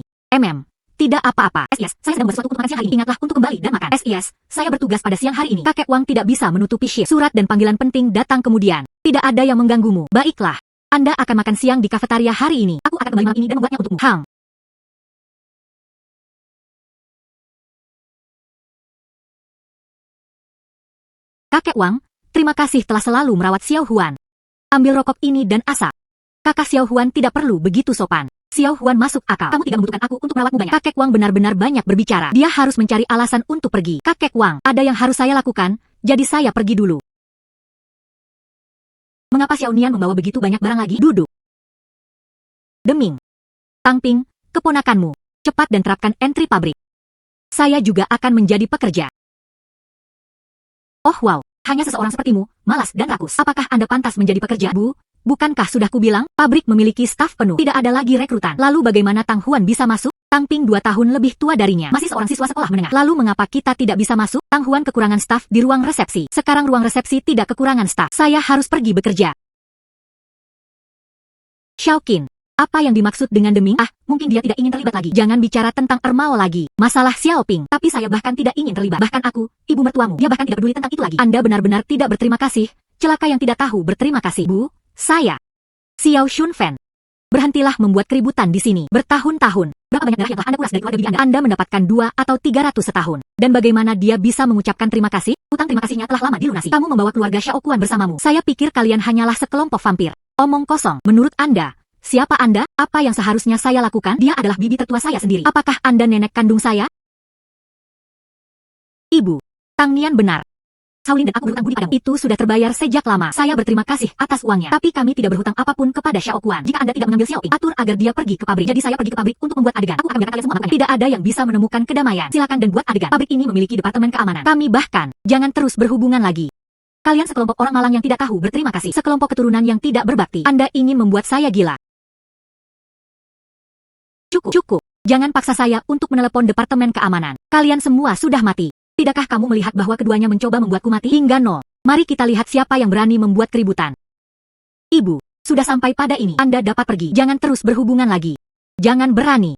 Tidak apa-apa. SIS, saya sedang bersesuatu untuk makan siang hari ini. Ingatlah untuk kembali dan makan. SIS, saya bertugas pada siang hari ini. Kakek Wang tidak bisa menutupi shift. Surat dan panggilan penting datang kemudian. Tidak ada yang mengganggumu. Baiklah. Anda akan makan siang di kafetaria hari ini. Aku akan kembali malam ini dan membuatnya untukmu. Kakek Wang, terima kasih telah selalu merawat Xiao Huan. Ambil rokok ini dan asap. Kakak Xiao Huan tidak perlu begitu sopan. Xiao Huan masuk akal. Kamu tidak membutuhkan aku untuk merawatmu banyak. Kakek Wang benar-benar banyak berbicara. Dia harus mencari alasan untuk pergi. Kakek Wang, ada yang harus saya lakukan, jadi saya pergi dulu. Mengapa Xiao Nian membawa begitu banyak barang lagi? Duduk. Deming. Tangping, keponakanmu. Cepat dan terapkan entry pabrik. Saya juga akan menjadi pekerja. Oh wow, hanya seseorang sepertimu, malas dan rakus. Apakah Anda pantas menjadi pekerja, Bu? Bukankah sudah kubilang, pabrik memiliki staf penuh. Tidak ada lagi rekrutan. Lalu bagaimana Tang Huan bisa masuk? Tang Ping 2 tahun lebih tua darinya. Masih seorang siswa sekolah menengah. Lalu mengapa kita tidak bisa masuk? Tang Huan kekurangan staf di ruang resepsi. Sekarang ruang resepsi tidak kekurangan staf. Saya harus pergi bekerja. Xiaoqin. Apa yang dimaksud dengan Deming? Mungkin dia tidak ingin terlibat lagi. Jangan bicara tentang Ermao lagi. Masalah Xiaoping. Tapi saya bahkan tidak ingin terlibat. Bahkan aku, ibu mertuamu. Dia bahkan tidak peduli tentang itu lagi. Anda benar-benar tidak berterima kasih. Celaka yang tidak tahu berterima kasih. Bu, saya. Xiao Shunfen. Berhentilah membuat keributan di sini. Bertahun-tahun. Berapa banyak darah yang telah Anda kuras dari keluarga bibi Anda? Anda mendapatkan 2 atau 300 setahun. Dan bagaimana dia bisa mengucapkan terima kasih? Hutang terima kasihnya telah lama dilunasi. Kamu membawa keluarga Xiaokuan bersamamu. Saya pikir kalian hanyalah sekelompok vampir. Omong kosong. Menurut Anda, siapa Anda? Apa yang seharusnya saya lakukan? Dia adalah bibi tertua saya sendiri. Apakah Anda nenek kandung saya? Ibu, Tang Nian benar. Shaolin dan aku berhutang budi padamu. Itu sudah terbayar sejak lama. Saya berterima kasih atas uangnya. Tapi kami tidak berhutang apapun kepada Xiaokuan. Jika Anda tidak mengambil Xiaoping, atur agar dia pergi ke pabrik. Jadi saya pergi ke pabrik untuk membuat adegan. Aku akan biarkan kalian semua melakukannya. Tidak ada yang bisa menemukan kedamaian. Silakan dan buat adegan. Pabrik ini memiliki departemen keamanan. Kami bahkan, jangan terus berhubungan lagi. Kalian sekelompok orang malang yang tidak tahu berterima kasih. Sekelompok keturunan yang tidak berbakti. Anda ingin membuat saya gila. Cukup. Jangan paksa saya untuk menelepon departemen keamanan. Kalian semua sudah mati. Tidakkah kamu melihat bahwa keduanya mencoba membuatku mati? Hingga nol. Mari kita lihat siapa yang berani membuat keributan. Ibu, sudah sampai pada ini. Anda dapat pergi. Jangan terus berhubungan lagi. Jangan berani.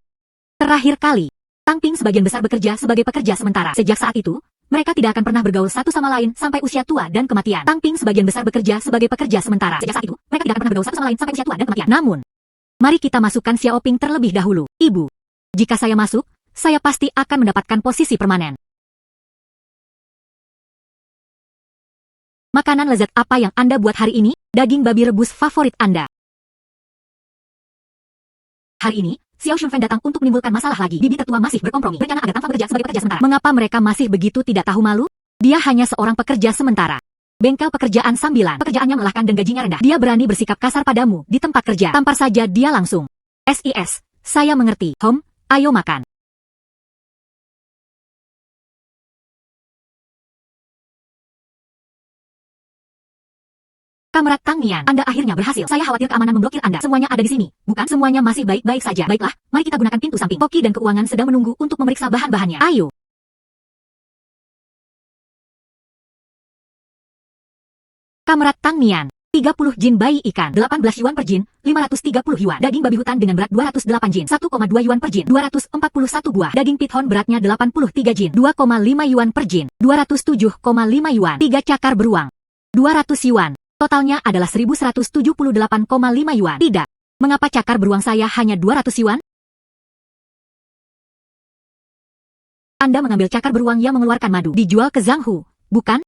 Terakhir kali, Tang Ping sebagian besar bekerja sebagai pekerja sementara. Sejak saat itu, mereka tidak akan pernah bergaul satu sama lain sampai usia tua dan kematian. Tang Ping sebagian besar bekerja sebagai pekerja sementara. Sejak saat itu, mereka tidak akan pernah bergaul satu sama lain sampai usia tua dan kematian. Namun, mari kita masukkan Xiaoping terlebih dahulu. Ibu, jika saya masuk, saya pasti akan mendapatkan posisi permanen. Makanan lezat apa yang Anda buat hari ini? Daging babi rebus favorit Anda. Hari ini, Xiao Shunfen datang untuk menimbulkan masalah lagi. Bibi tetua masih berkompromi. Berencana agar tanpa bekerja sebagai pekerja sementara. Mengapa mereka masih begitu tidak tahu malu? Dia hanya seorang pekerja sementara. Bengkel pekerjaan sambilan. Pekerjaannya melelahkan dan gajinya rendah. Dia berani bersikap kasar padamu di tempat kerja. Tampar saja dia langsung. SIS, saya mengerti. Hom, ayo makan. Kamrat Tang Nian, Anda akhirnya berhasil. Saya khawatir keamanan memblokir Anda. Semuanya ada di sini. Bukan semuanya masih baik-baik saja. Baiklah, mari kita gunakan pintu samping. Koki dan keuangan sedang menunggu untuk memeriksa bahan-bahannya. Ayo. Kamrat Tang Nian, 30 jin bayi ikan, 18 yuan per jin, 530 yuan. Daging babi hutan dengan berat 208 jin, 1,2 yuan per jin, 241 buah. Daging pithon beratnya 83 jin, 2,5 yuan per jin, 207,5 yuan. 3 cakar beruang, 200 yuan. Totalnya adalah 1178,5 yuan. Tidak. Mengapa cakar beruang saya hanya 200 yuan? Anda mengambil cakar beruang yang mengeluarkan madu. Dijual ke Zhang Hu, bukan?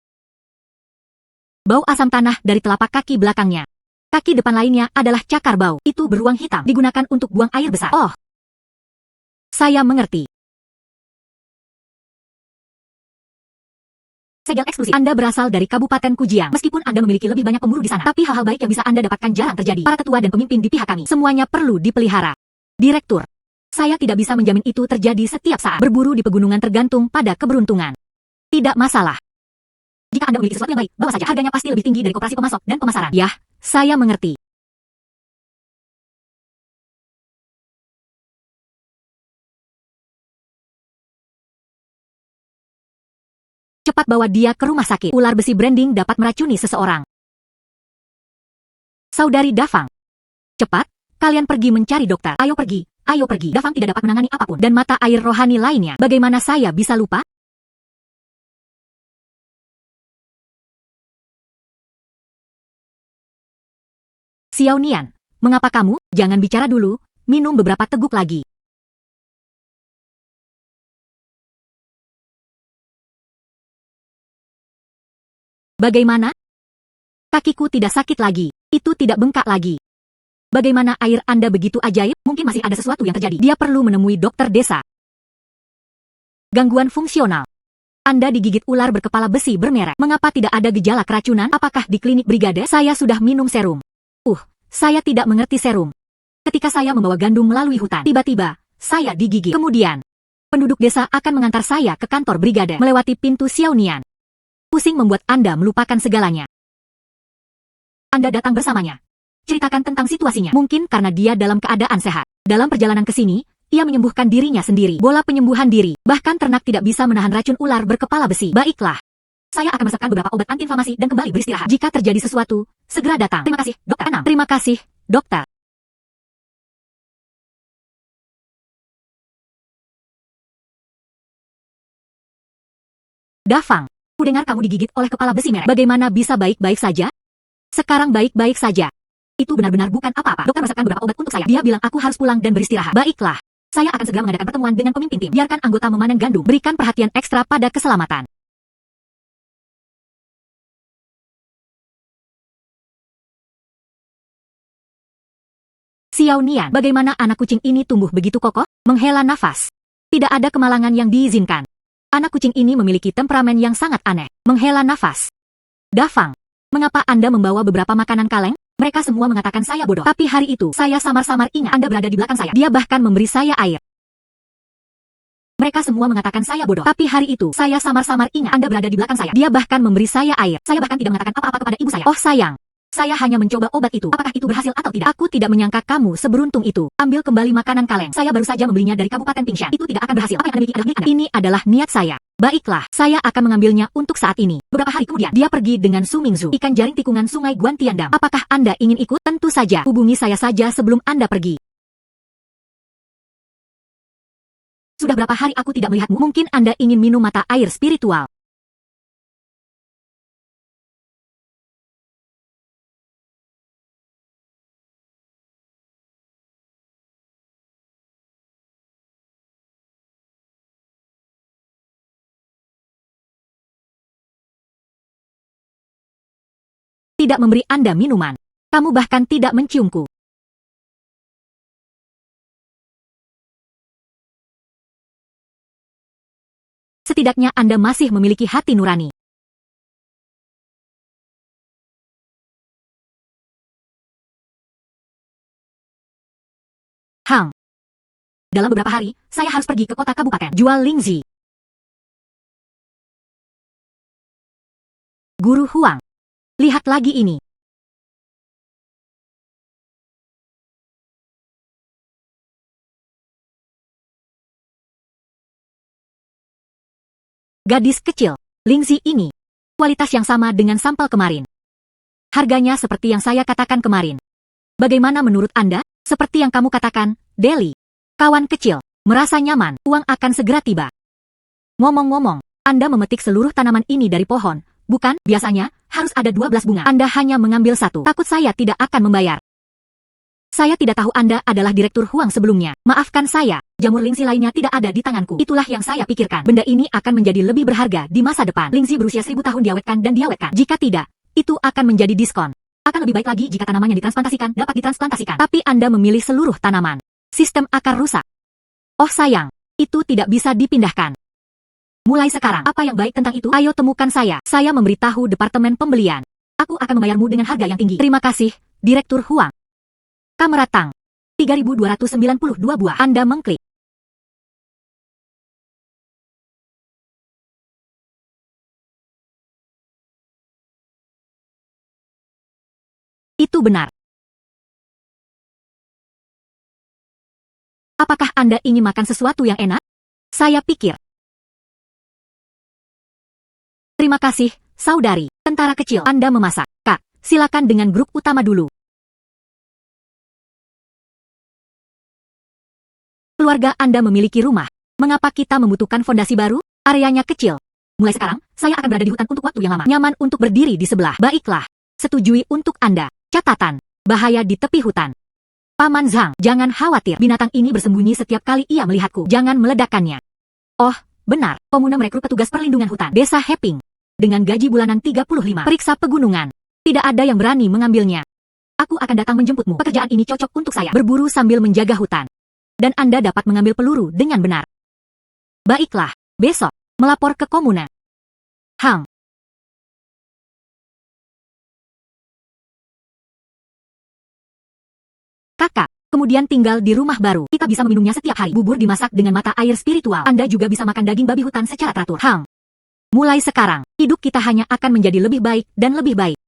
Bau asam tanah dari telapak kaki belakangnya. Kaki depan lainnya adalah cakar bau. Itu beruang hitam. Digunakan untuk buang air besar. Oh. Saya mengerti. Segel eksklusif. Anda berasal dari Kabupaten Kujiang. Meskipun Anda memiliki lebih banyak pemburu di sana, tapi hal-hal baik yang bisa Anda dapatkan jarang terjadi. Para tetua dan pemimpin di pihak kami, semuanya perlu dipelihara. Direktur, saya tidak bisa menjamin itu terjadi setiap saat. Berburu di pegunungan tergantung pada keberuntungan. Tidak masalah. Jika Anda memiliki sesuatu yang baik, bawa saja. Harganya pasti lebih tinggi dari koperasi pemasok dan pemasaran. Yah, saya mengerti. Cepat bawa dia ke rumah sakit. Ular besi branding dapat meracuni seseorang. Saudari Dafang. Cepat, kalian pergi mencari dokter. Ayo pergi, ayo pergi. Dafang tidak dapat menangani apapun. Dan mata air rohani lainnya. Bagaimana saya bisa lupa? Xiao Nian, mengapa kamu? Jangan bicara dulu, minum beberapa teguk lagi. Bagaimana? Kakiku tidak sakit lagi. Itu tidak bengkak lagi. Bagaimana air Anda begitu ajaib? Mungkin masih ada sesuatu yang terjadi. Dia perlu menemui dokter desa. Gangguan fungsional. Anda digigit ular berkepala besi bermerek. Mengapa tidak ada gejala keracunan? Apakah di klinik brigade? Saya sudah minum serum. Saya tidak mengerti serum. Ketika saya membawa gandum melalui hutan, tiba-tiba, saya digigit. Kemudian, penduduk desa akan mengantar saya ke kantor brigade melewati pintu Xiao Nian. Pusing membuat Anda melupakan segalanya. Anda datang bersamanya. Ceritakan tentang situasinya. Mungkin karena dia dalam keadaan sehat. Dalam perjalanan ke sini, ia menyembuhkan dirinya sendiri. Bola penyembuhan diri. Bahkan ternak tidak bisa menahan racun ular berkepala besi. Baiklah. Saya akan meresepkan beberapa obat antiinflamasi dan kembali beristirahat. Jika terjadi sesuatu, segera datang. Terima kasih, Dokter 6. Terima kasih, Dokter. Dafang, ku dengar kamu digigit oleh kepala besi merek. Bagaimana bisa baik-baik saja? Sekarang baik-baik saja. Itu benar-benar bukan apa-apa. Dokter meresepkan beberapa obat untuk saya. Dia bilang aku harus pulang dan beristirahat. Baiklah. Saya akan segera mengadakan pertemuan dengan pemimpin tim. Biarkan anggota memanen gandum. Berikan perhatian ekstra pada keselamatan. Xiao Nian, bagaimana anak kucing ini tumbuh begitu kokoh? Menghela nafas. Tidak ada kemalangan yang diizinkan. Anak kucing ini memiliki temperamen yang sangat aneh. Menghela nafas. Dafang, mengapa Anda membawa beberapa makanan kaleng? Mereka semua mengatakan saya bodoh. Tapi hari itu, saya samar-samar ingat Anda berada di belakang saya. Dia bahkan memberi saya air. Mereka semua mengatakan saya bodoh. Tapi hari itu, saya samar-samar ingat Anda berada di belakang saya. Dia bahkan memberi saya air. Saya bahkan tidak mengatakan apa-apa kepada ibu saya. Oh sayang. Saya hanya mencoba obat itu. Apakah itu berhasil atau tidak? Aku tidak menyangka kamu seberuntung itu. Ambil kembali makanan kaleng. Saya baru saja membelinya dari Kabupaten Pingshan. Itu tidak akan berhasil. Apa yang Anda miliki adalah milik Anda. Ini adalah niat saya. Baiklah, saya akan mengambilnya untuk saat ini. Beberapa hari kemudian, dia pergi dengan Su Mingzu, ikan jaring tikungan sungai Guantiandam. Apakah Anda ingin ikut? Tentu saja. Hubungi saya saja sebelum Anda pergi. Sudah berapa hari aku tidak melihatmu? Mungkin Anda ingin minum mata air spiritual. Tidak memberi Anda minuman. Kamu bahkan tidak menciumku. Setidaknya Anda masih memiliki hati nurani. Hang. Dalam beberapa hari, saya harus pergi ke kota kabupaten. Jual Lingzi. Guru Huang. Lihat lagi ini. Gadis kecil, Lingzi ini. Kualitas yang sama dengan sampel kemarin. Harganya seperti yang saya katakan kemarin. Bagaimana menurut Anda? Seperti yang kamu katakan, Deli. Kawan kecil, merasa nyaman, uang akan segera tiba. Ngomong-ngomong, Anda memetik seluruh tanaman ini dari pohon, bukan? Biasanya, harus ada 12 bunga. Anda hanya mengambil satu. Takut saya tidak akan membayar. Saya tidak tahu Anda adalah Direktur Huang sebelumnya. Maafkan saya, jamur Lingzi lainnya tidak ada di tanganku. Itulah yang saya pikirkan. Benda ini akan menjadi lebih berharga di masa depan. Lingzi berusia 1000 tahun diawetkan dan diawetkan. Jika tidak, itu akan menjadi diskon. Akan lebih baik lagi jika tanamannya ditransplantasikan, dapat ditransplantasikan. Tapi Anda memilih seluruh tanaman. Sistem akar rusak. Oh sayang, itu tidak bisa dipindahkan. Mulai sekarang, apa yang baik tentang itu? Ayo temukan saya. Saya memberitahu Departemen Pembelian. Aku akan membayarmu dengan harga yang tinggi. Terima kasih, Direktur Huang. Kamera Tang. 3292 buah. Anda mengklik. Itu benar. Apakah Anda ingin makan sesuatu yang enak? Saya pikir. Terima kasih, saudari. Tentara kecil, Anda memasak. Kak, silakan dengan grup utama dulu. Keluarga Anda memiliki rumah. Mengapa kita membutuhkan fondasi baru? Areanya kecil. Mulai sekarang, saya akan berada di hutan untuk waktu yang lama. Nyaman untuk berdiri di sebelah. Baiklah. Setujui untuk Anda. Catatan. Bahaya di tepi hutan. Paman Zhang, jangan khawatir. Binatang ini bersembunyi setiap kali ia melihatku. Jangan meledakkannya. Oh, benar. Komuna merekrut petugas perlindungan hutan. Desa Heping. Dengan gaji bulanan 35. Periksa pegunungan. Tidak ada yang berani mengambilnya. Aku akan datang menjemputmu. Pekerjaan ini cocok untuk saya. Berburu sambil menjaga hutan. Dan Anda dapat mengambil peluru dengan benar. Baiklah, besok, melapor ke komuna. Hang. Kakak, kemudian tinggal di rumah baru. Kita bisa meminumnya setiap hari. Bubur dimasak dengan mata air spiritual. Anda juga bisa makan daging babi hutan secara teratur. Hang. Mulai sekarang, hidup kita hanya akan menjadi lebih baik dan lebih baik.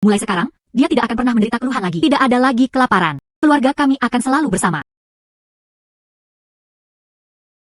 Mulai sekarang, dia tidak akan pernah menderita keluhan lagi. Tidak ada lagi kelaparan. Keluarga kami akan selalu bersama.